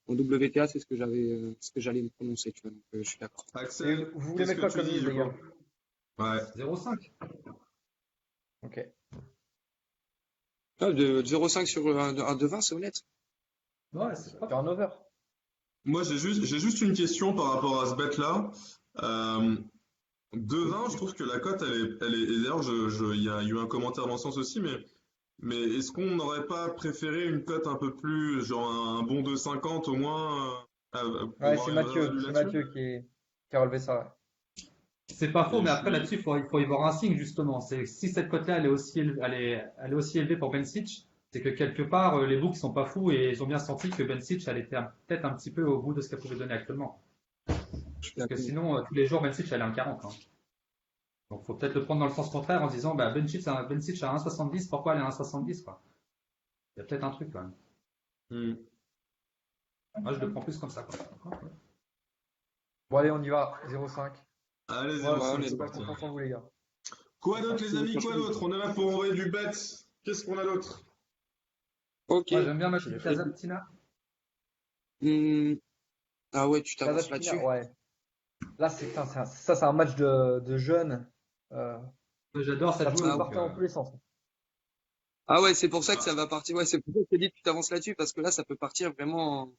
Speaker 2: En WTA, c'est ce que j'allais me prononcer, tu vois. Donc, je suis d'accord.
Speaker 4: Et
Speaker 1: Axel,
Speaker 4: vous voulez
Speaker 1: qu'est-ce
Speaker 4: mettre
Speaker 1: que
Speaker 4: quoi
Speaker 1: tu
Speaker 4: comme
Speaker 1: dis
Speaker 4: mise,
Speaker 1: du
Speaker 4: les
Speaker 1: coup?
Speaker 4: gars?
Speaker 1: Ouais.
Speaker 3: 0,5.
Speaker 4: Ok.
Speaker 2: Ah, de 0,5 sur un 2,20, c'est honnête.
Speaker 3: Ouais, c'est
Speaker 4: Faire
Speaker 3: pas.
Speaker 4: un over.
Speaker 1: Moi, j'ai juste une question par rapport à ce bet-là. Euh, 2,20, je trouve que la cote, et d'ailleurs, il y a eu un commentaire dans ce sens aussi, mais est-ce qu'on n'aurait pas préféré une cote un peu plus, genre un bon 2,50 au moins, pour
Speaker 4: Ouais,
Speaker 1: avoir une vraie value
Speaker 4: C'est
Speaker 1: là-dessus?
Speaker 4: Mathieu qui a relevé ça. Ouais.
Speaker 3: C'est pas faux,
Speaker 1: Et
Speaker 3: mais
Speaker 1: je
Speaker 3: après
Speaker 1: suis,
Speaker 3: là-dessus, il faut y voir un signe justement. C'est si cette cote-là elle est aussi élevée, elle est aussi élevée pour Bencic, c'est que quelque part les books sont pas fous et ils ont bien senti que Bencic elle était peut-être un petit peu au bout de ce qu'elle pouvait donner actuellement.
Speaker 2: Je suis
Speaker 3: Parce que
Speaker 2: d'accord.
Speaker 3: sinon tous les jours Bencic elle est un 40. Hein. Donc faut peut-être le prendre dans le sens contraire en disant bah Bencic à 1,70, pourquoi elle est à 1,70 quoi. Il y a peut-être un truc quand même.
Speaker 1: Hmm.
Speaker 3: Moi je le prends plus comme ça quoi.
Speaker 4: Bon, allez, on y va. 0,5.
Speaker 1: Allez,
Speaker 4: Moi,
Speaker 2: Ouais,
Speaker 1: 0,5,
Speaker 2: on
Speaker 4: j'ai
Speaker 1: c'est
Speaker 2: est
Speaker 4: total
Speaker 1: parti.
Speaker 4: confiance en vous, les gars.
Speaker 1: Quoi d'autre, les amis? Quoi d'autre? On est là pour envoyer du bet. Qu'est-ce qu'on a d'autre?
Speaker 2: Ok.
Speaker 3: Moi, j'aime bien match de Casablanca.
Speaker 2: Ah ouais, tu t'avances
Speaker 4: Casapina,
Speaker 2: là-dessus.
Speaker 4: ouais. Là, putain, c'est un match de jeunes.
Speaker 3: J'adore
Speaker 4: Ça
Speaker 3: cette
Speaker 4: peut
Speaker 3: joueuse.
Speaker 4: partir dans tous les sens.
Speaker 2: Ah ouais, c'est pour ça que ça va partir. Ouais, c'est pour ça que je t'ai dit que tu t'avances là-dessus, parce que là, ça peut partir vraiment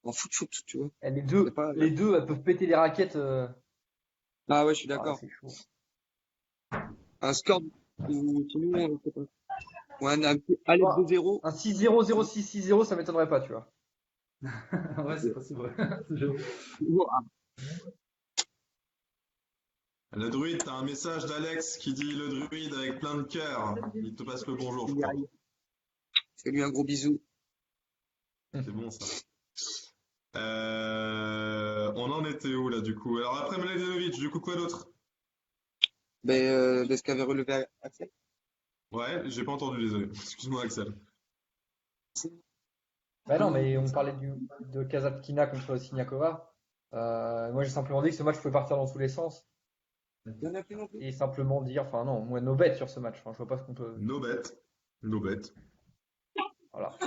Speaker 2: en foot, tu vois.
Speaker 4: Et
Speaker 2: C'est pas...
Speaker 4: les deux, elles peuvent péter les raquettes.
Speaker 2: Ah ouais, je suis
Speaker 4: Ah,
Speaker 2: d'accord.
Speaker 4: c'est chaud.
Speaker 2: Un score, ou sinon, je sais pas. Ouais, un petit Alex
Speaker 4: Ouais.
Speaker 2: 2-0.
Speaker 4: Un 6-0, 0-6, 6-0, ça m'étonnerait pas, tu vois.
Speaker 3: Ouais, c'est possible.
Speaker 1: Le druide, t'as un message d'Alex qui dit le druide avec plein de cœur. Il te passe le bonjour, je crois.
Speaker 2: Fais-lui un gros bisou.
Speaker 1: C'est bon ça. On en était où là du coup? Alors après Mladenovic, du coup quoi d'autre?
Speaker 2: De ce qu'avait relevé Axel.
Speaker 1: Ouais, j'ai pas entendu, désolé. Excuse-moi Axel.
Speaker 4: Bah non, mais on parlait de Kasatkina contre Siniakova. Moi, j'ai simplement dit que ce match pouvait partir dans tous les sens.
Speaker 2: Il y en a plus non plus.
Speaker 4: Et simplement dire, enfin non, moi, no bet sur ce match. Enfin, je vois pas ce qu'on peut.
Speaker 1: No bet. No bet.
Speaker 4: Voilà.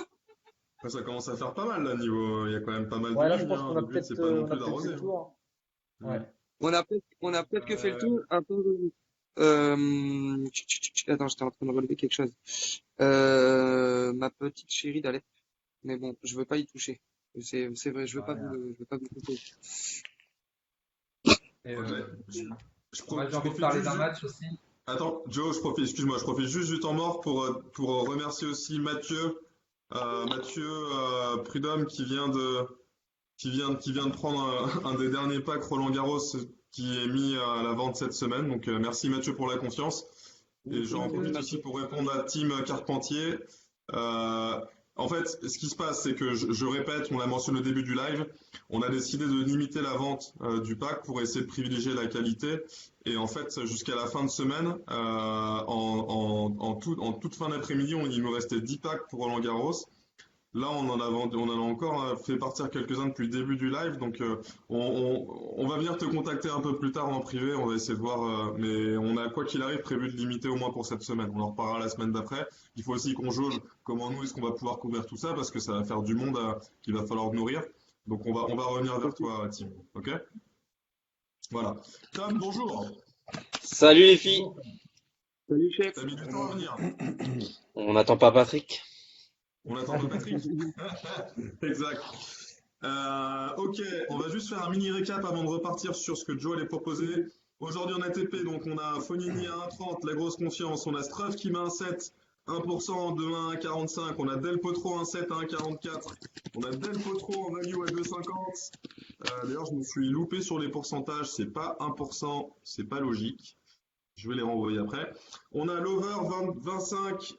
Speaker 1: Après, ça commence à faire pas mal là, niveau. Il y a quand même pas mal
Speaker 4: Ouais,
Speaker 1: de
Speaker 4: là, je
Speaker 1: lignes.
Speaker 4: pense
Speaker 1: Hein.
Speaker 4: qu'on a
Speaker 1: Le but,
Speaker 4: peut-être
Speaker 1: c'est pas non
Speaker 4: on a
Speaker 1: plus
Speaker 4: peut-être fait
Speaker 1: d'arroser.
Speaker 4: le tour. Ouais.
Speaker 2: On a peut-être que fait le tour. Attends, attends, j'étais en train de relever quelque chose. Ma petite chérie d'Alep. Mais bon, je veux pas y toucher. C'est vrai, je veux pas vous toucher.
Speaker 3: Et,
Speaker 1: Ok.
Speaker 3: moi, j'ai
Speaker 1: Je
Speaker 3: envie de
Speaker 1: profite
Speaker 3: parler
Speaker 1: juste
Speaker 3: d'un
Speaker 1: du-
Speaker 3: match aussi.
Speaker 1: Attends, Joe, excuse-moi, je profite juste du temps mort pour remercier aussi Mathieu, Prudhomme qui vient de prendre un des derniers packs Roland Garros qui est mis à la vente cette semaine. Donc merci Mathieu pour la confiance. Et j'en profite aussi pour répondre à Tim Carpentier. Euh, En fait, ce qui se passe, c'est que je répète, on l'a mentionné au début du live, on a décidé de limiter la vente du pack pour essayer de privilégier la qualité. Et en fait, jusqu'à la fin de semaine, en toute fin d'après-midi, il nous restait 10 packs pour Roland Garros. Là, on en a encore fait partir quelques-uns depuis le début du live, donc on va venir te contacter un peu plus tard en privé, on va essayer de voir, mais on a quoi qu'il arrive prévu de limiter au moins pour cette semaine. On en reparlera la semaine d'après. Il faut aussi qu'on jauge comment nous est-ce qu'on va pouvoir couvrir tout ça, parce que ça va faire du monde qu'il va falloir nourrir. Donc on va revenir vers toi, Tim. Ok? Voilà. Tom, bonjour.
Speaker 6: Salut les filles,
Speaker 2: Salut chef.
Speaker 1: T'as mis du temps à venir.
Speaker 6: on n'attend pas Patrick.
Speaker 1: On attend pas Patrick. Exact. Ok, on va juste faire un mini récap avant de repartir sur ce que Joe allait proposer. Aujourd'hui en ATP, donc on a Fognini à 1,30, la grosse confiance. On a Struff qui met un 7, 1%, demain à 1,45. On a Del Potro un 7 à 1,44. On a Del Potro en value à 2,50. D'ailleurs, je me suis loupé sur les pourcentages, c'est pas 1%, c'est pas logique. Je vais les renvoyer après. On a l'over 25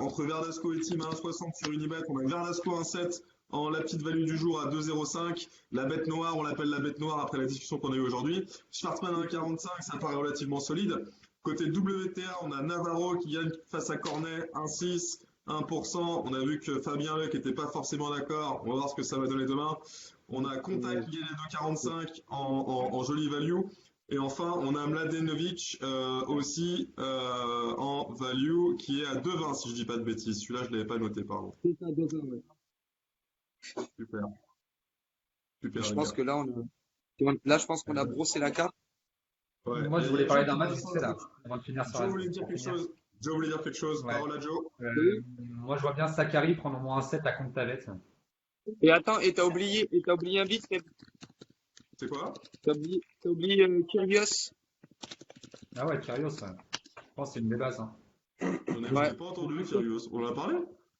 Speaker 1: entre Verdasco et Team à 1,60 sur Unibet. On a Verdasco 1,7 en la petite value du jour à 2,05. La bête noire, on l'appelle la bête noire après la discussion qu'on a eue aujourd'hui. Schwartzman à 1,45, ça paraît relativement solide. Côté WTA, on a Navarro qui gagne face à Cornet 1,6, 1%. On a vu que Fabien Lec n'était pas forcément d'accord. On va voir ce que ça va donner demain. On a Contact qui gagne les 2,45 en jolie value. Et enfin, on a Mladenovic aussi en value qui est à 2,20 si je dis pas de bêtises. Celui-là, je ne l'avais pas noté, pardon.
Speaker 2: C'est ça, 2-1, ouais.
Speaker 1: Super. Super,
Speaker 2: Je
Speaker 1: les
Speaker 2: pense
Speaker 1: gars.
Speaker 2: que là, je pense qu'on a brossé la carte.
Speaker 1: Ouais.
Speaker 3: Moi, je
Speaker 1: Il y a
Speaker 3: voulais parler
Speaker 1: Joe
Speaker 3: d'un
Speaker 1: qui
Speaker 3: match
Speaker 1: passe
Speaker 3: vite
Speaker 1: un
Speaker 3: fait là,
Speaker 1: truc.
Speaker 3: avant de finir sur
Speaker 1: Joe voulait dire
Speaker 3: pour
Speaker 1: quelque
Speaker 3: finir.
Speaker 1: chose. Joe voulait dire quelque chose.
Speaker 3: Ouais.
Speaker 1: Parole à Joe.
Speaker 3: Moi, je vois bien Sakari prendre au moins un 7 à Contavet.
Speaker 2: Et attends, et t'as oublié un bit,
Speaker 1: C'est quoi?
Speaker 2: t'as oublié Kyrgios.
Speaker 3: Ah ouais, Kyrgios, ouais. Je pense que c'est une des bases. Hein.
Speaker 1: J'en ai
Speaker 2: Ouais.
Speaker 1: pas entendu, Kyrgios. On en a parlé?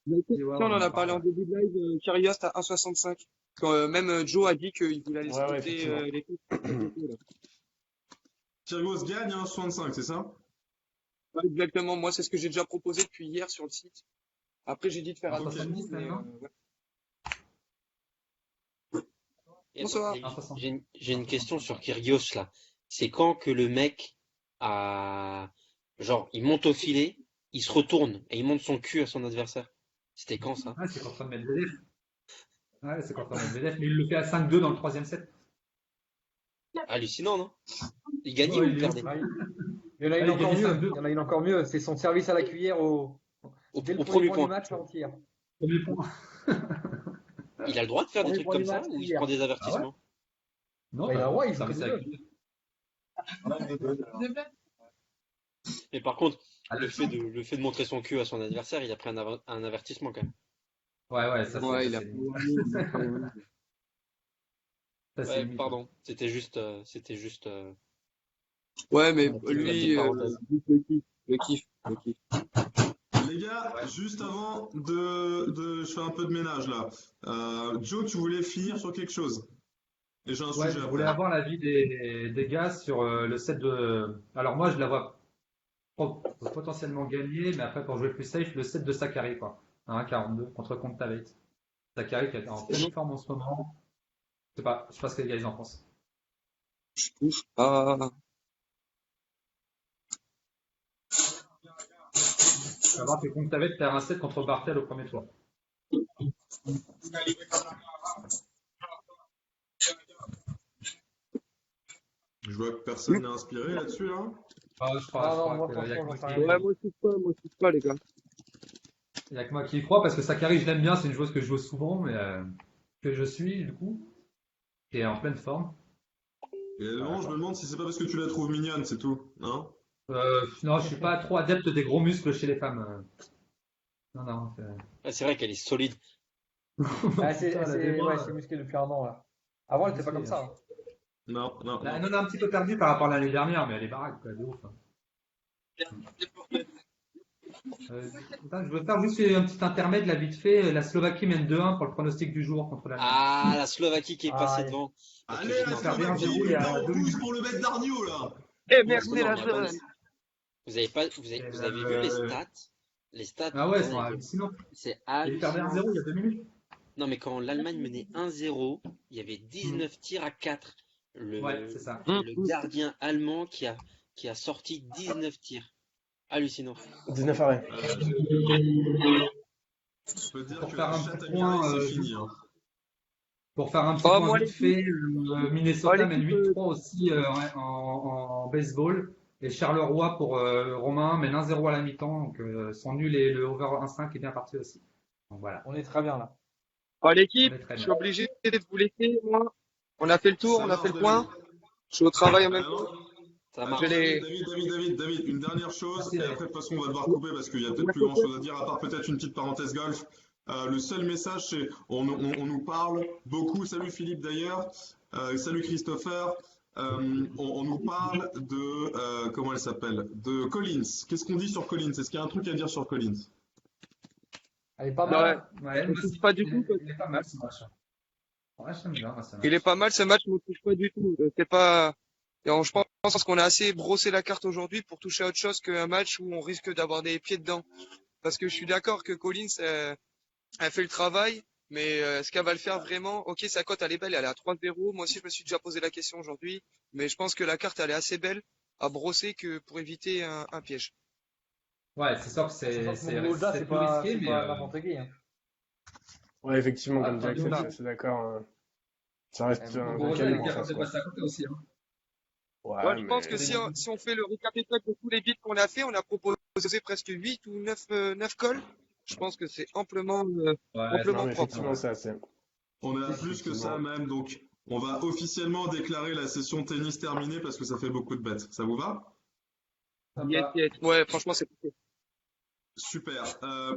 Speaker 3: Ouais,
Speaker 2: Tiens, on en a parlé en début de live, Kyrgios à 1,65. Quand même Joe a dit qu'il voulait aller
Speaker 4: Ouais, ouais,
Speaker 2: splitter
Speaker 4: effectivement.
Speaker 2: les coups.
Speaker 1: Kyrgios gagne à 1,65, c'est ça?
Speaker 2: Ouais, exactement, moi c'est ce que j'ai déjà proposé depuis hier sur le site. Après j'ai dit de faire
Speaker 3: Ah,
Speaker 2: attention.
Speaker 3: 70
Speaker 2: mais,
Speaker 3: maintenant
Speaker 2: ouais.
Speaker 6: Et
Speaker 2: Bonsoir.
Speaker 6: attends, j'ai une question sur Kyrgios là. C'est quand que le mec a genre il monte au filet, il se retourne et il monte son cul à son adversaire. C'était quand ça?
Speaker 3: Ouais, c'est contre Medvedev. Ouais, c'est contre Medvedev, mais il le fait à 5-2 dans le troisième set.
Speaker 6: Hallucinant, non? Il gagnait
Speaker 3: Ouais,
Speaker 6: ou il perdait?
Speaker 4: Il y en a une
Speaker 3: Ah, il
Speaker 4: encore
Speaker 3: gagne
Speaker 4: mieux.
Speaker 3: 5-2.
Speaker 4: Il y en a une encore mieux. C'est son service à la cuillère dès le
Speaker 6: Au
Speaker 4: premier
Speaker 6: premier
Speaker 4: point du
Speaker 6: point.
Speaker 4: match avant-hier.
Speaker 3: Premier point.
Speaker 6: Il a le droit de faire des
Speaker 4: Premier
Speaker 6: trucs
Speaker 4: point
Speaker 6: comme
Speaker 4: du
Speaker 6: ça
Speaker 4: match
Speaker 6: ou il se
Speaker 4: hier.
Speaker 6: prend des
Speaker 3: Ah ouais?
Speaker 6: avertissements?
Speaker 3: Non,
Speaker 4: Bah, il a
Speaker 3: pas
Speaker 4: le droit,
Speaker 3: bon.
Speaker 4: il joue
Speaker 3: Service
Speaker 4: comme
Speaker 3: à
Speaker 4: il
Speaker 3: la
Speaker 4: veut.
Speaker 3: cuillère.
Speaker 6: Mais par contre,
Speaker 3: Ah,
Speaker 6: le fait de montrer son cul à son adversaire, il a pris un avertissement quand même.
Speaker 3: Ouais, ça
Speaker 2: Ouais,
Speaker 3: c'est
Speaker 2: il a
Speaker 3: limite. Ça c'est
Speaker 6: Ouais,
Speaker 3: limite.
Speaker 6: pardon. C'était juste.
Speaker 2: Ouais, mais
Speaker 6: La
Speaker 2: lui,
Speaker 6: petite parenthèse.
Speaker 2: juste le kiff, le kiff, le kiff.
Speaker 1: Les gars,
Speaker 3: Ouais.
Speaker 1: juste avant je fais un peu de ménage là. Joe, tu voulais finir sur quelque chose. Et j'ai un
Speaker 3: Ouais,
Speaker 1: sujet
Speaker 3: je voulais
Speaker 1: après.
Speaker 3: avoir l'avis des gars sur le set de. Alors moi, je la vois potentiellement gagner, mais après pour jouer plus safe, le set de Sakari quoi. À 1,42 contre Kontaveit. Sakari qui est en pleine forme en ce moment. Je sais pas ce que les gars ils en pensent.
Speaker 2: Je touche pas.
Speaker 3: Tu vas voir que Kontaveit perd un set contre Bartel au premier tour.
Speaker 1: Je vois que personne n'est inspiré là-dessus là.
Speaker 3: Je crois
Speaker 4: moi
Speaker 3: qu'il y a
Speaker 4: franchement,
Speaker 3: que moi
Speaker 4: j'en sais
Speaker 3: qui,
Speaker 4: rien.
Speaker 2: Ouais, moi je touche pas, les gars.
Speaker 3: il y a que moi qui y crois parce que Sakari, je l'aime bien, c'est une joueuse que je joue souvent, mais que je suis du coup, qui est en pleine forme.
Speaker 1: Et non, je me demande si c'est pas parce que tu la trouves mignonne, c'est tout. Hein?
Speaker 3: Non, je suis pas trop adepte des gros muscles chez les femmes. Non.
Speaker 6: Ah, c'est vrai qu'elle est solide.
Speaker 4: Ah, c'est
Speaker 3: Putain, elle a des
Speaker 4: ouais,
Speaker 3: bras,
Speaker 4: c'est musclé depuis un an là. Avant, elle était pas comme
Speaker 3: musclés,
Speaker 4: ça. Hein.
Speaker 1: Non.
Speaker 3: Elle en a un petit peu perdu par rapport à l'année dernière, mais elle est baraque, quoi, de ouf. Hein. Attends, je veux faire juste un petit intermède, là, vite fait. La Slovaquie mène 2-1 pour le pronostic du jour contre l'Allemagne.
Speaker 6: Ah, la Slovaquie qui est passée
Speaker 4: Ah,
Speaker 6: devant. Parce que
Speaker 1: Allez,
Speaker 6: j'étais
Speaker 1: la
Speaker 6: en train de
Speaker 3: Slovaquie,
Speaker 1: Slovaquie,
Speaker 3: 1-0, il y a
Speaker 1: putain, on
Speaker 3: 2
Speaker 1: pousse
Speaker 3: minutes.
Speaker 1: pour le bet d'Arnaud là.
Speaker 2: Eh,
Speaker 6: Non,
Speaker 2: merci
Speaker 6: non,
Speaker 2: la
Speaker 6: mais attendez.
Speaker 2: jeune.
Speaker 6: Vous avez pas, vous avez vu les
Speaker 3: Euh,
Speaker 6: stats? Les stats,
Speaker 3: Ah ouais, ils
Speaker 6: attendez,
Speaker 3: sont hallucinants.
Speaker 6: c'est
Speaker 3: Et ils perdaient
Speaker 6: hallucinant.
Speaker 3: 1-0 il y a 2 minutes.
Speaker 6: Non, mais quand l'Allemagne menait 1-0, il y avait 19 tirs à 4.
Speaker 3: Ouais, c'est ça.
Speaker 6: Le gardien allemand qui a sorti 19 tirs. Hallucinant.
Speaker 5: 19 arrêts.
Speaker 1: Je peux te dire
Speaker 3: Pour
Speaker 1: que
Speaker 3: faire
Speaker 1: la
Speaker 3: un
Speaker 1: chatte
Speaker 3: petit
Speaker 1: à
Speaker 3: point,
Speaker 1: Mireille, c'est fini. Hein.
Speaker 3: Pour faire un petit
Speaker 2: Oh,
Speaker 3: point
Speaker 2: moi,
Speaker 3: vite
Speaker 2: l'équipe,
Speaker 3: fait, Minnesota mène
Speaker 2: l'équipe,
Speaker 3: 8-3 aussi en baseball. Et Charleroi pour Romain mène 1-0 à la mi-temps. Donc son nul et le over 1-5 est bien parti aussi. Donc voilà,
Speaker 4: On est très bien là.
Speaker 2: oh,
Speaker 3: on
Speaker 2: l'équipe,
Speaker 3: est très
Speaker 2: je
Speaker 3: bien.
Speaker 2: suis obligé de vous laisser, moi. On a fait le tour,
Speaker 1: Ça
Speaker 2: on a fait
Speaker 1: marche,
Speaker 2: le
Speaker 1: David.
Speaker 2: point. Je suis au travail en même
Speaker 1: Ah
Speaker 2: temps.
Speaker 1: non.
Speaker 6: Ça
Speaker 1: Attends,
Speaker 6: marche.
Speaker 2: Je les.
Speaker 1: David, une dernière chose,
Speaker 3: Merci,
Speaker 1: et
Speaker 3: David.
Speaker 1: après de toute façon on va devoir couper parce qu'il y a peut-être plus grand chose à dire, à part peut-être une petite parenthèse golf. Le seul message c'est, on nous parle beaucoup, salut Philippe d'ailleurs, salut Christopher, on nous parle de, comment elle s'appelle, de Collins. Qu'est-ce qu'on dit sur Collins? Est-ce qu'il y a un truc à dire sur Collins?
Speaker 4: Elle est pas
Speaker 2: Ouais,
Speaker 4: mal.
Speaker 3: Ouais,
Speaker 2: je ne
Speaker 3: moi
Speaker 2: touche
Speaker 3: aussi,
Speaker 2: pas du tout.
Speaker 3: il est pas mal ce match. Ouais, j'aime bien moi, ce
Speaker 2: Il est
Speaker 3: match.
Speaker 2: pas mal, ce match ne me touche pas du tout. C'est pas. Je pense qu'on a assez brossé la carte aujourd'hui pour toucher à autre chose qu'un match où on risque d'avoir des pieds dedans. Parce que je suis d'accord que Collins a fait le travail, mais est-ce qu'elle va le faire vraiment? Ok, sa cote elle est belle, elle est à 3-0. Moi aussi, je me suis déjà posé la question aujourd'hui, mais je pense que la carte elle est assez belle à brosser que pour éviter un piège.
Speaker 3: Ouais, c'est sûr que
Speaker 4: Sachant que Mongolia,
Speaker 3: c'est
Speaker 4: c'est
Speaker 3: plus
Speaker 4: pas,
Speaker 3: risqué,
Speaker 4: c'est
Speaker 3: mais
Speaker 4: pas n'importe qui. Hein.
Speaker 5: Ouais, effectivement,
Speaker 3: ouais,
Speaker 5: comme dit Axel, je
Speaker 3: Mongolia,
Speaker 5: suis assez d'accord. Ça reste un bon
Speaker 3: Mongolia, il
Speaker 5: canon
Speaker 3: est
Speaker 5: en
Speaker 3: capable
Speaker 5: face,
Speaker 3: de
Speaker 5: quoi.
Speaker 3: passer à côté aussi. Hein.
Speaker 2: Moi,
Speaker 5: Ouais,
Speaker 2: je pense que
Speaker 5: mais
Speaker 2: si on fait le récapitulatif de tous les bits qu'on a fait, on a proposé presque 8 ou 9 calls. Je pense que c'est amplement,
Speaker 3: Ouais,
Speaker 5: non,
Speaker 2: amplement
Speaker 5: mais
Speaker 2: propre.
Speaker 5: effectivement, c'est assez.
Speaker 1: On a plus que ça
Speaker 5: Effectivement.
Speaker 1: même, donc on va officiellement déclarer la session tennis terminée parce que ça fait beaucoup de bêtes. Ça vous va?
Speaker 3: ça
Speaker 2: Yes,
Speaker 3: va.
Speaker 2: yes. Ouais, franchement, c'est parfait.
Speaker 1: Super.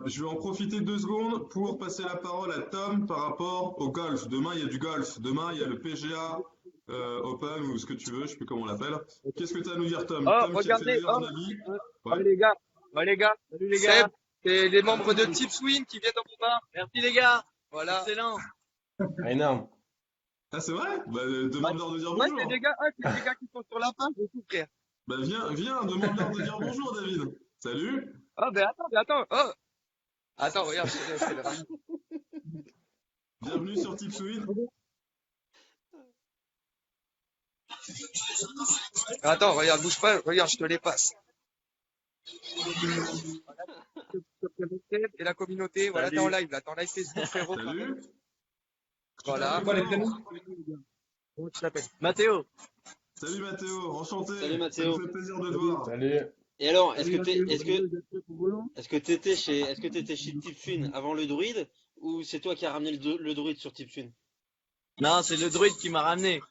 Speaker 1: Je vais en profiter 2 secondes pour passer la parole à Tom par rapport au golf. Demain, il y a du golf. Demain, il y a le PGA Open ou ce que tu veux, je sais plus comment on l'appelle. Qu'est-ce que tu as à nous dire, Tom?
Speaker 2: Oh,
Speaker 1: Tom qui a fait
Speaker 2: regardez,
Speaker 1: d'ailleurs
Speaker 2: oh,
Speaker 1: un avis.
Speaker 2: oh,
Speaker 1: Ouais.
Speaker 2: les gars, salut les gars. Seb, c'est les membres de Team Swim qui viennent dans mon bar. Merci les gars. Voilà. Excellent.
Speaker 5: Ah, énorme.
Speaker 1: Ah, c'est vrai? Bah, demande-leur de dire
Speaker 2: Ouais, c'est
Speaker 1: bonjour.
Speaker 2: des gars, c'est des gars qui sont sur la page et tout, frère.
Speaker 1: Bah, viens, demande-leur de dire bonjour, David. Salut.
Speaker 2: Oh, ben attends. Oh. Attends, regarde, je te le
Speaker 1: Bienvenue sur Tip Swing.
Speaker 2: Attends, regarde, bouge pas, regarde, je te les passe. Et la communauté, voilà, t'es en live, là, t'es en live Facebook, frérot.
Speaker 1: Salut.
Speaker 2: Voilà.
Speaker 3: C'est quoi les prénoms?
Speaker 2: Comment tu t'appelles?
Speaker 7: Mathéo.
Speaker 1: Salut Mathéo, enchanté.
Speaker 6: Salut
Speaker 1: Ça nous
Speaker 6: Mathéo.
Speaker 1: fait plaisir de te
Speaker 7: Salut.
Speaker 1: voir.
Speaker 5: Salut.
Speaker 6: Et alors,
Speaker 7: Salut Mathieu, vous êtes prêts pour volant?
Speaker 6: est-ce que t'étais chez Tipsun avant le druide ou c'est toi qui as ramené le druide sur Tipsun?
Speaker 7: Non, c'est le druide qui m'a ramené.
Speaker 6: Ok,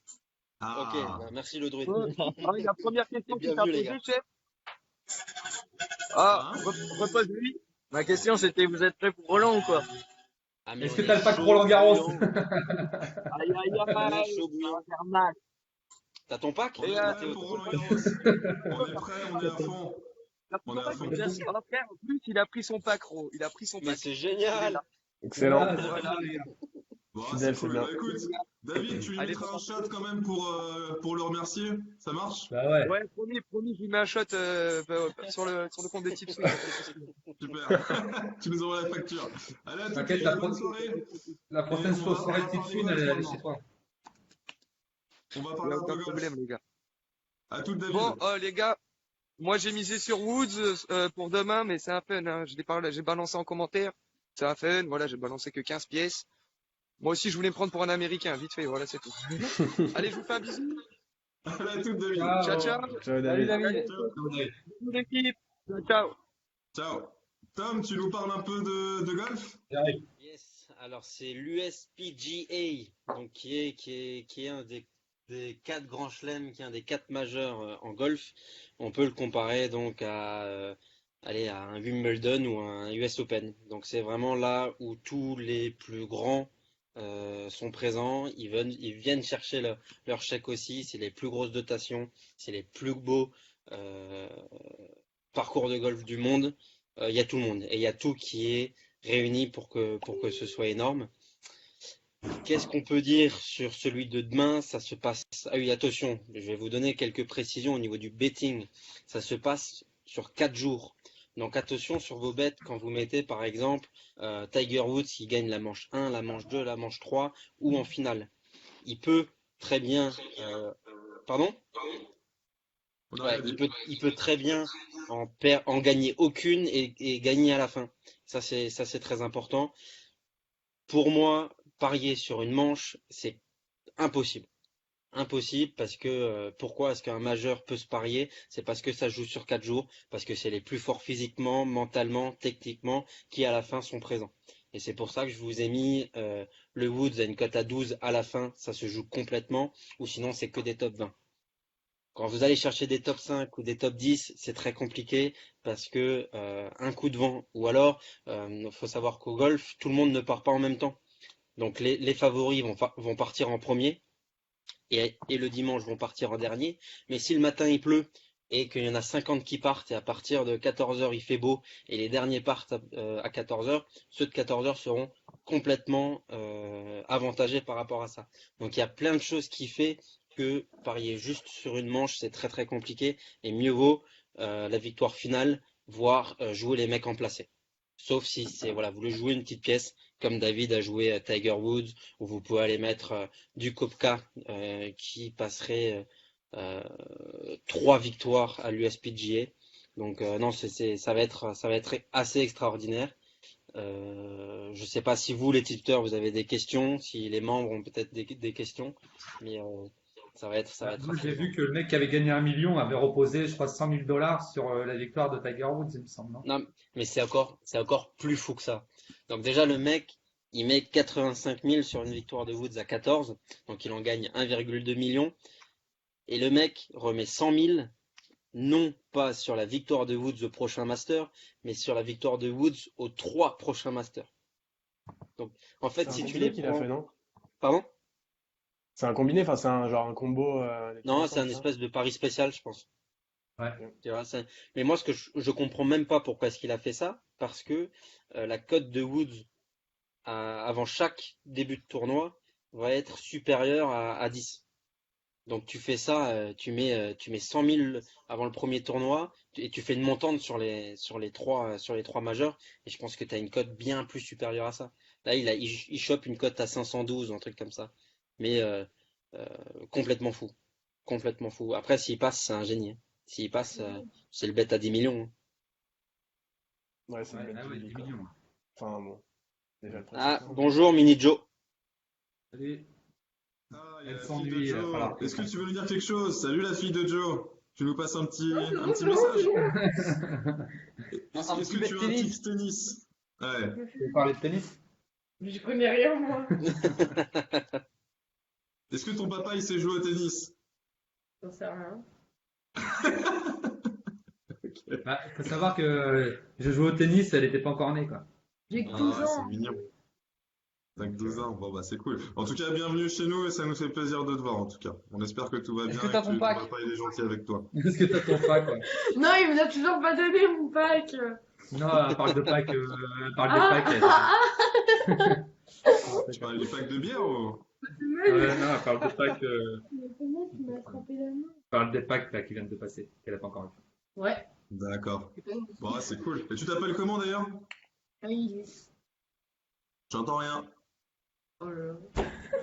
Speaker 1: Ah,
Speaker 6: bah, merci le druide.
Speaker 7: Ah, la première question
Speaker 6: Et
Speaker 7: qu'il
Speaker 6: bien
Speaker 7: t'a
Speaker 6: vu, les
Speaker 7: posée,
Speaker 6: gars.
Speaker 7: chef. Ah,
Speaker 1: hein?
Speaker 7: repose-lui. Ma question c'était, vous êtes prêts pour Roland ou quoi?
Speaker 6: Ah, mais
Speaker 3: Est-ce
Speaker 6: on
Speaker 3: que
Speaker 6: est
Speaker 3: t'as le pack
Speaker 6: chaud
Speaker 3: Roland Garros?
Speaker 6: bouillant.
Speaker 7: Aïe, aïe,
Speaker 6: On est
Speaker 7: aïe,
Speaker 6: chaud
Speaker 7: ça va
Speaker 6: bouillant.
Speaker 7: faire mal.
Speaker 6: T'as ton pack,
Speaker 1: On
Speaker 7: Et
Speaker 1: est prêt
Speaker 6: Mathéo?
Speaker 1: pour
Speaker 6: T'as ton
Speaker 1: Roland
Speaker 6: pack?
Speaker 1: Garros. On est prêt, on est à fond.
Speaker 7: La
Speaker 1: On est à fond.
Speaker 7: Ah, frère, en plus, il a pris son pack, Ro. Il a pris son
Speaker 6: Mais
Speaker 7: pack.
Speaker 6: c'est
Speaker 7: Il est
Speaker 6: génial!
Speaker 7: là.
Speaker 5: Excellent.
Speaker 3: Ah,
Speaker 7: Voilà, les gars.
Speaker 1: Bon,
Speaker 5: Fidèle,
Speaker 1: c'est
Speaker 5: c'est
Speaker 1: cool.
Speaker 5: bien.
Speaker 1: Bah, écoute, David, tu lui
Speaker 7: Allez,
Speaker 1: mettras un shot quand même pour le remercier. Ça marche?
Speaker 3: bah ouais.
Speaker 7: ouais, promis, je lui mets un shot sur le compte de Tips.
Speaker 1: Super. Tu nous envoies la facture. Allez, à toutes
Speaker 3: T'inquiète,
Speaker 1: les gars, bonne soirée.
Speaker 3: la
Speaker 1: Et
Speaker 3: prochaine
Speaker 1: on va
Speaker 3: soirée de
Speaker 1: parler
Speaker 3: Tipsun,
Speaker 1: golf
Speaker 3: elle est
Speaker 1: maintenant.
Speaker 3: chez toi.
Speaker 1: On va
Speaker 7: Il n'y
Speaker 1: parler
Speaker 7: a
Speaker 1: un peu
Speaker 7: aucun
Speaker 1: golf.
Speaker 7: problème, les gars.
Speaker 1: À toutes, David.
Speaker 7: Bon, les gars, moi j'ai misé sur Woods pour demain, mais c'est un fun. Hein. J'ai balancé en commentaire. C'est un fun. Voilà, j'ai balancé que 15 pièces. Moi aussi, je voulais me prendre pour un Américain, vite fait. Voilà, c'est tout. Allez, je vous fais un bisou.
Speaker 1: Allez, à toutes, David.
Speaker 7: Ciao,
Speaker 3: Ciao.
Speaker 7: ciao.
Speaker 5: Ciao
Speaker 4: Salut
Speaker 5: David.
Speaker 4: David.
Speaker 1: Ciao.
Speaker 3: Ciao, Dave.
Speaker 7: Bisous, l'équipe. Ciao, ciao.
Speaker 1: Ciao. Tom, tu nous parles un peu de golf?
Speaker 3: J'arrive.
Speaker 6: Yes, alors c'est l'USPGA, donc qui est un des 4 grands chelems, qui est un des 4 majeurs en golf. On peut le comparer donc à un Wimbledon ou un US Open. Donc c'est vraiment là où tous les plus grands sont présents. Ils viennent chercher leur chèque aussi. C'est les plus grosses dotations, c'est les plus beaux euh, parcours de golf du monde. Il y a tout le monde et il y a tout qui est réuni pour que ce soit énorme. Qu'est-ce qu'on peut dire sur celui de demain? Ça se passe. Ah oui, attention, je vais vous donner quelques précisions au niveau du betting. Ça se passe sur 4 jours. Donc attention sur vos bets quand vous mettez par exemple Tiger Woods qui gagne la manche 1, la manche 2, la manche 3 ou en finale. Il peut très bien. Pardon?
Speaker 1: On a
Speaker 6: Ouais,
Speaker 1: rien dit.
Speaker 6: il peut très bien en gagner aucune et gagner à la fin. Ça c'est très important. Pour moi, parier sur une manche, c'est impossible. Impossible parce que pourquoi est-ce qu'un majeur peut se parier? C'est parce que ça joue sur 4 jours, parce que c'est les plus forts physiquement, mentalement, techniquement, qui à la fin sont présents. Et c'est pour ça que je vous ai mis le Woods à une cote à 12 à la fin, ça se joue complètement, ou sinon c'est que des top 20. Quand vous allez chercher des top 5 ou des top 10, c'est très compliqué parce que un coup de vent, ou alors, faut savoir qu'au golf, tout le monde ne part pas en même temps. Donc les favoris vont partir en premier et le dimanche vont partir en dernier. Mais si le matin il pleut et qu'il y en a 50 qui partent et à partir de 14 heures il fait beau et les derniers partent à 14 heures, ceux de 14 heures seront complètement avantagés par rapport à ça. Donc il y a plein de choses qui fait que parier juste sur une manche c'est très très compliqué et mieux vaut la victoire finale, voire jouer les mecs en placé. Sauf si c'est voilà, vous voulez jouer une petite pièce comme David a joué Tiger Woods, où vous pouvez aller mettre du Kopka qui passerait 3 victoires à l'USPGA. Donc non, ça va être assez extraordinaire. Je sais pas si vous, les tipsters, vous avez des questions, si les membres ont peut-être des questions, mais ça va être
Speaker 3: Bah, moi,
Speaker 6: assez
Speaker 3: j'ai vu
Speaker 6: énorme.
Speaker 3: que le mec qui avait gagné 1 million avait reposé, je crois, 100 000 dollars sur la victoire de Tiger Woods, il me semble, non?
Speaker 6: Non, mais c'est encore plus fou que ça. Donc déjà, le mec, il met 85 000 sur une victoire de Woods à 14, donc il en gagne 1,2 million. Et le mec remet 100 000, non pas sur la victoire de Woods au prochain Master, mais sur la victoire de Woods aux 3 prochains Masters. Donc, en
Speaker 5: C'est
Speaker 6: fait,
Speaker 5: un
Speaker 6: si tu
Speaker 5: combiné
Speaker 6: les
Speaker 5: qu'il a fait,
Speaker 6: prends...
Speaker 5: non?
Speaker 6: Pardon?
Speaker 5: C'est un combiné, enfin c'est un genre un combo les trois
Speaker 6: Non, c'est
Speaker 5: ensemble,
Speaker 6: un
Speaker 5: c'est ça?
Speaker 6: espèce de pari spécial, je pense.
Speaker 3: Ouais.
Speaker 6: Tu vois, mais moi, ce que je comprends même pas pourquoi est-ce qu'il a fait ça, parce que la cote de Woods avant chaque début de tournoi va être supérieure à 10. Donc tu fais ça, tu mets 100 000 avant le premier tournoi et tu fais une montante sur les trois majeurs et je pense que tu as une cote bien plus supérieure à ça. Là, il chope une cote à 512 ou un truc comme ça. Mais euh, complètement fou. Complètement fou. Après, s'il passe, c'est un génie, hein. S'il passe, c'est le bet à 10 millions, hein.
Speaker 5: Ouais, c'est une
Speaker 3: Ouais,
Speaker 5: belle
Speaker 3: ah ouais,
Speaker 5: folie,
Speaker 3: 10
Speaker 5: quoi.
Speaker 3: millions.
Speaker 5: Enfin bon, déjà le principe,
Speaker 6: Ah,
Speaker 5: hein.
Speaker 6: bonjour Mini Joe.
Speaker 3: Salut.
Speaker 1: Ah, il y a
Speaker 3: Elle
Speaker 1: la fille de
Speaker 3: s'ennuie, il va
Speaker 1: Joe.
Speaker 3: falloir
Speaker 1: Est-ce que
Speaker 3: comprendre.
Speaker 1: tu veux nous dire quelque chose? Salut la fille de Joe. Tu nous passes
Speaker 8: Non, c'est
Speaker 1: un
Speaker 8: bon,
Speaker 1: petit
Speaker 8: c'est bon,
Speaker 1: message?
Speaker 8: c'est bon.
Speaker 1: Est-ce
Speaker 4: Un
Speaker 1: est-ce
Speaker 4: petit
Speaker 1: que
Speaker 4: bet
Speaker 1: tu as un
Speaker 4: tennis.
Speaker 1: tips tennis? Ouais.
Speaker 3: Tu veux parler de tennis?
Speaker 8: Mais je connais rien, moi.
Speaker 1: Est-ce que ton papa il sait jouer au tennis?
Speaker 8: J'en sais rien.
Speaker 3: Bah, faut savoir que je jouais au tennis, elle était pas encore née, quoi.
Speaker 8: J'ai que 12
Speaker 1: Ah, c'est
Speaker 8: ans.
Speaker 1: mignon. T'as que
Speaker 3: Donc,
Speaker 1: 12 ans. Bon, bah, c'est cool. En tout cas, bienvenue chez nous et ça nous fait plaisir de te voir, en tout cas. On espère que tout va
Speaker 4: Est-ce
Speaker 1: bien
Speaker 4: que
Speaker 1: et
Speaker 4: t'as
Speaker 1: que
Speaker 4: ton
Speaker 1: ton
Speaker 4: pack?
Speaker 1: papa il est gentil avec toi.
Speaker 3: est-ce que t'as ton pack, quoi?
Speaker 8: Non, il me l'a toujours pas donné, mon pack.
Speaker 3: Non, elle parle de pack, elle parle de
Speaker 8: Ah,
Speaker 3: pack, elle.
Speaker 1: Tu parlais du pack de bière ou?
Speaker 3: Ouais, non, elle parle de pack,
Speaker 8: Mais comment tu m'as attrapé la main?
Speaker 3: elle parle des packs, là, qui viennent de passer, qu'elle a pas encore eu.
Speaker 8: Ouais.
Speaker 1: D'accord. Bon, ouais, c'est cool. Et tu t'appelles comment d'ailleurs?
Speaker 8: Maïlis.
Speaker 1: J'entends rien.
Speaker 8: Oh là là.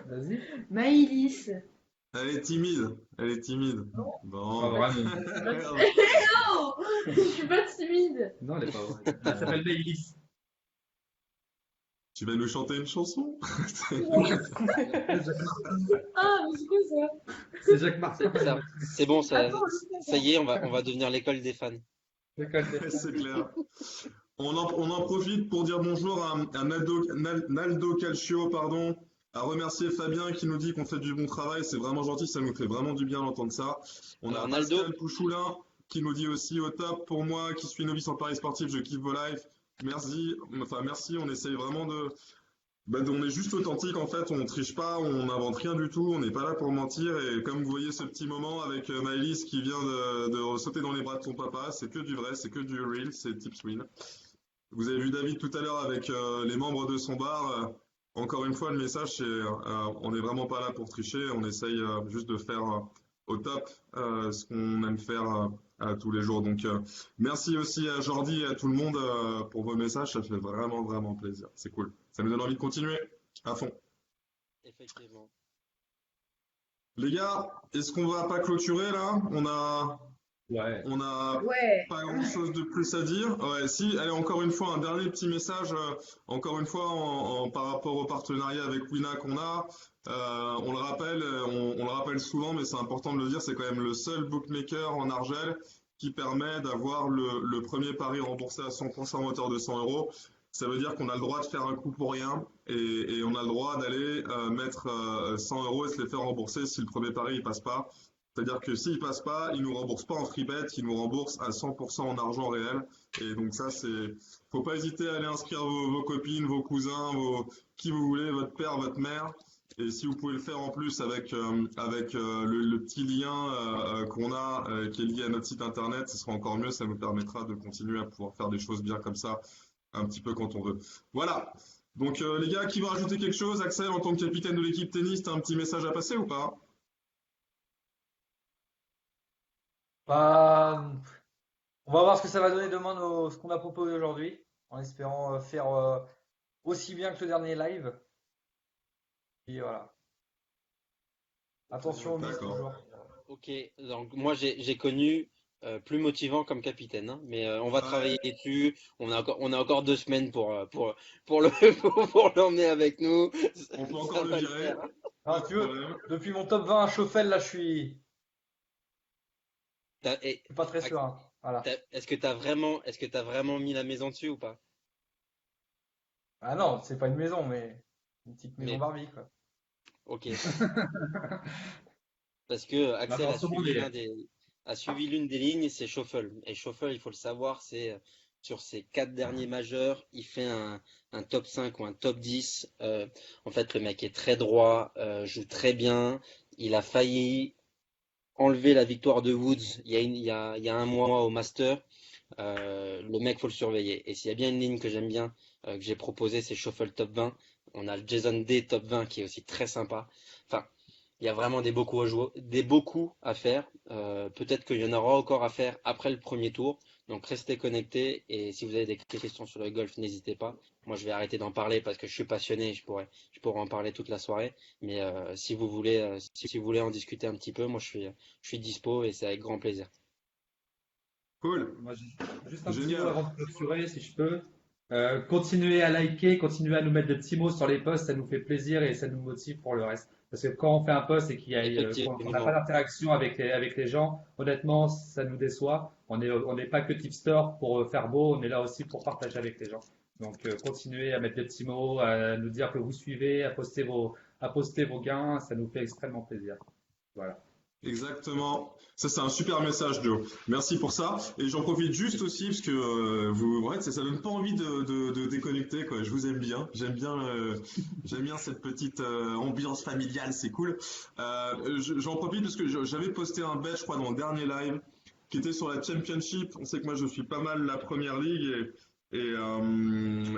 Speaker 3: Vas-y.
Speaker 8: Maïlis.
Speaker 1: Elle est timide. Elle est timide.
Speaker 3: Pas
Speaker 1: Bon.
Speaker 3: vraiment.
Speaker 8: Non, je suis pas timide.
Speaker 3: Non, elle est pas vraie. Elle s'appelle Maëlys.
Speaker 1: Tu vas nous chanter une chanson?
Speaker 8: Ah, mais c'est quoi ça?
Speaker 3: C'est Jacques Martin.
Speaker 6: C'est bon, ça
Speaker 8: Attends,
Speaker 6: y est, on va devenir l'école des fans.
Speaker 1: C'est clair. On en profite pour dire bonjour à Naldo Calcio, pardon, à remercier Fabien qui nous dit qu'on fait du bon travail. C'est vraiment gentil, ça nous fait vraiment du bien d'entendre ça. On a
Speaker 6: Alors, Naldo,
Speaker 1: Pascal Pouchoulin qui nous dit aussi au top pour moi qui suis novice en paris sportif, je kiffe vos lives. Merci, enfin merci, on essaye vraiment on est juste authentique en fait, on triche pas, on n'invente rien du tout, on n'est pas là pour mentir et comme vous voyez ce petit moment avec Maëlys qui vient de sauter dans les bras de son papa, c'est que du vrai, c'est que du real, c'est Tips Win. Vous avez vu David tout à l'heure avec les membres de son bar. Encore une fois, le message, c'est on n'est vraiment pas là pour tricher, on essaye juste de faire au top ce qu'on aime faire tous les jours. Donc, merci aussi à Jordi et à tout le monde pour vos messages, ça fait vraiment, vraiment plaisir. C'est cool. Ça nous donne envie de continuer à fond.
Speaker 6: effectivement.
Speaker 1: Les gars, est-ce qu'on va pas clôturer là?
Speaker 3: Ouais.
Speaker 1: On a
Speaker 8: ouais.
Speaker 1: pas grand-chose de plus à dire. Ouais, si, allez, encore une fois, un dernier petit message, encore une fois, par rapport au partenariat avec Wina qu'on a. On le rappelle, on le rappelle souvent, mais c'est important de le dire, c'est quand même le seul bookmaker en Argel qui permet d'avoir le premier pari remboursé à 100% à hauteur de 100 euros. Ça veut dire qu'on a le droit de faire un coup pour rien et on a le droit d'aller mettre 100 euros et se les faire rembourser si le premier pari il passe pas. C'est-à-dire que s'il passe pas, il nous rembourse pas en free bet, il nous rembourse à 100% en argent réel. Et donc ça, faut pas hésiter à aller inscrire vos copines, vos cousins, qui vous voulez, votre père, votre mère. Et si vous pouvez le faire en plus avec le petit lien qu'on a, qui est lié à notre site internet, ce sera encore mieux. Ça nous permettra de continuer à pouvoir faire des choses bien comme ça, un petit peu quand on veut. Voilà. Donc les gars, qui va rajouter quelque chose? Axel, en tant que capitaine de l'équipe tennis, t'as un petit message à passer ou pas?
Speaker 4: Bah, on va voir ce que ça va donner demain, ce qu'on a proposé aujourd'hui, en espérant faire aussi bien que le dernier live. Et voilà. Attention au miss
Speaker 1: D'accord.
Speaker 4: toujours.
Speaker 6: Ok, donc moi j'ai connu plus motivant comme capitaine, hein, mais on va
Speaker 1: Ouais.
Speaker 6: travailler dessus. On a encore 2 semaines pour pour l'emmener avec nous.
Speaker 1: On peut
Speaker 6: Ça
Speaker 1: encore le
Speaker 6: va le
Speaker 1: virer.
Speaker 6: faire.
Speaker 4: Ah,
Speaker 1: Pas
Speaker 4: tu
Speaker 1: de
Speaker 4: veux,
Speaker 1: problème.
Speaker 4: depuis mon top 20 à Schauffel, là, je suis
Speaker 6: Et
Speaker 4: pas très serein. Voilà.
Speaker 6: est-ce que t'as vraiment mis la maison dessus ou pas?
Speaker 4: Ah non, c'est pas une maison, mais une petite maison
Speaker 6: Mais
Speaker 4: Barbie, quoi.
Speaker 6: ok, parce que Axel
Speaker 3: Dans ce monde, il
Speaker 6: a suivi l'une des lignes, c'est Shuffle. Et Shuffle, il faut le savoir, c'est sur ses 4 derniers majeurs, il fait un top 5 ou un top 10. En fait, le mec est très droit, joue très bien. Il a failli enlever la victoire de Woods il y a un mois au Master. Le mec, faut le surveiller. Et s'il y a bien une ligne que j'aime bien, que j'ai proposée, c'est Shuffle top 20. On a le Jason Day top 20 qui est aussi très sympa. Enfin, il y a vraiment des beaucoup à faire. Peut-être qu'il y en aura encore à faire après le premier tour. Donc restez connectés et si vous avez des questions sur le golf, n'hésitez pas. Moi, je vais arrêter d'en parler parce que je suis passionné. Je pourrais en parler toute la soirée. Mais si vous voulez, si vous voulez en discuter un petit peu, moi, je suis dispo et c'est avec grand plaisir.
Speaker 1: Cool.
Speaker 3: Moi, juste un petit
Speaker 1: Génial.
Speaker 3: mot avant de clôturer, si je peux. Continuez à liker, continuez à nous mettre de petits mots sur les posts, ça nous fait plaisir et ça nous motive pour le reste. Parce que quand on fait un post et qu'on n'a pas
Speaker 6: Effectivement.
Speaker 3: d'interaction avec les gens, honnêtement, ça nous déçoit. On n'est pas que tipster pour faire beau, on est là aussi pour partager avec les gens. Donc, continuez à mettre des petits mots, à nous dire que vous suivez, à poster vos gains, ça nous fait extrêmement plaisir. Voilà.
Speaker 1: Exactement. Ça, c'est un super message, Joe. Merci pour ça. Et j'en profite juste aussi parce que ouais, ça donne pas envie de déconnecter, quoi. Je vous aime bien. J'aime bien cette petite ambiance familiale. C'est cool. J'en profite parce que j'avais posté un bet, je crois, dans le dernier live, qui était sur la Championship. On sait que moi, je suis pas mal la Première Ligue et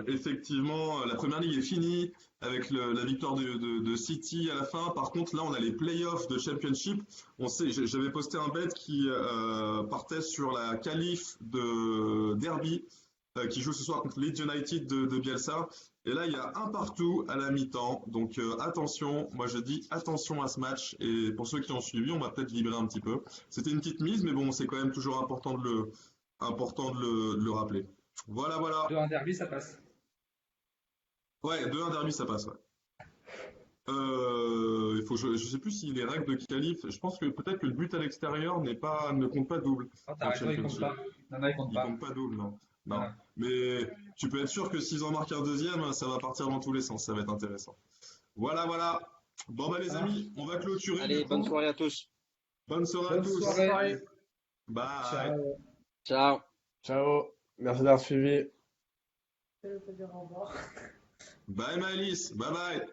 Speaker 1: effectivement, la Première Ligue est finie avec la victoire de City à la fin. Par contre, là, on a les playoffs de Championship. On sait, j'avais posté un bet qui partait sur la qualif de Derby qui joue ce soir contre Leeds United de Bielsa. Et là, il y a un partout à la mi-temps. Donc attention, moi je dis attention à ce match. Et pour ceux qui ont suivi, on va peut-être vibrer un petit peu. C'était une petite mise, mais bon, c'est quand même toujours important de le rappeler. Voilà, voilà.
Speaker 3: 2-1 derby, ça passe.
Speaker 1: Ouais, 2-1 derby, ça passe, ouais. Je sais plus si les règles de qualif, je pense que peut-être que le but à l'extérieur ne compte pas double
Speaker 3: Ah,
Speaker 1: en
Speaker 3: t'as raison, il compte
Speaker 1: Championship.
Speaker 3: pas. Non, non, il compte
Speaker 1: Il
Speaker 3: pas.
Speaker 1: compte pas double, non. Non.
Speaker 3: Voilà.
Speaker 1: Mais tu peux être sûr que s'ils en marquent un deuxième, ça va partir dans tous les sens, ça va être intéressant. Voilà, voilà. Bon bah les
Speaker 3: Ah,
Speaker 1: amis, on va clôturer
Speaker 6: Allez,
Speaker 1: du
Speaker 6: bonne
Speaker 1: coup.
Speaker 6: soirée à tous.
Speaker 1: Bonne soirée à
Speaker 3: bonne
Speaker 1: tous.
Speaker 3: soirée.
Speaker 1: Bye.
Speaker 3: Ciao.
Speaker 6: Ciao.
Speaker 5: Ciao. Merci d'avoir suivi.
Speaker 8: Je peux dire au revoir.
Speaker 1: Bye Maëlys. Bye bye.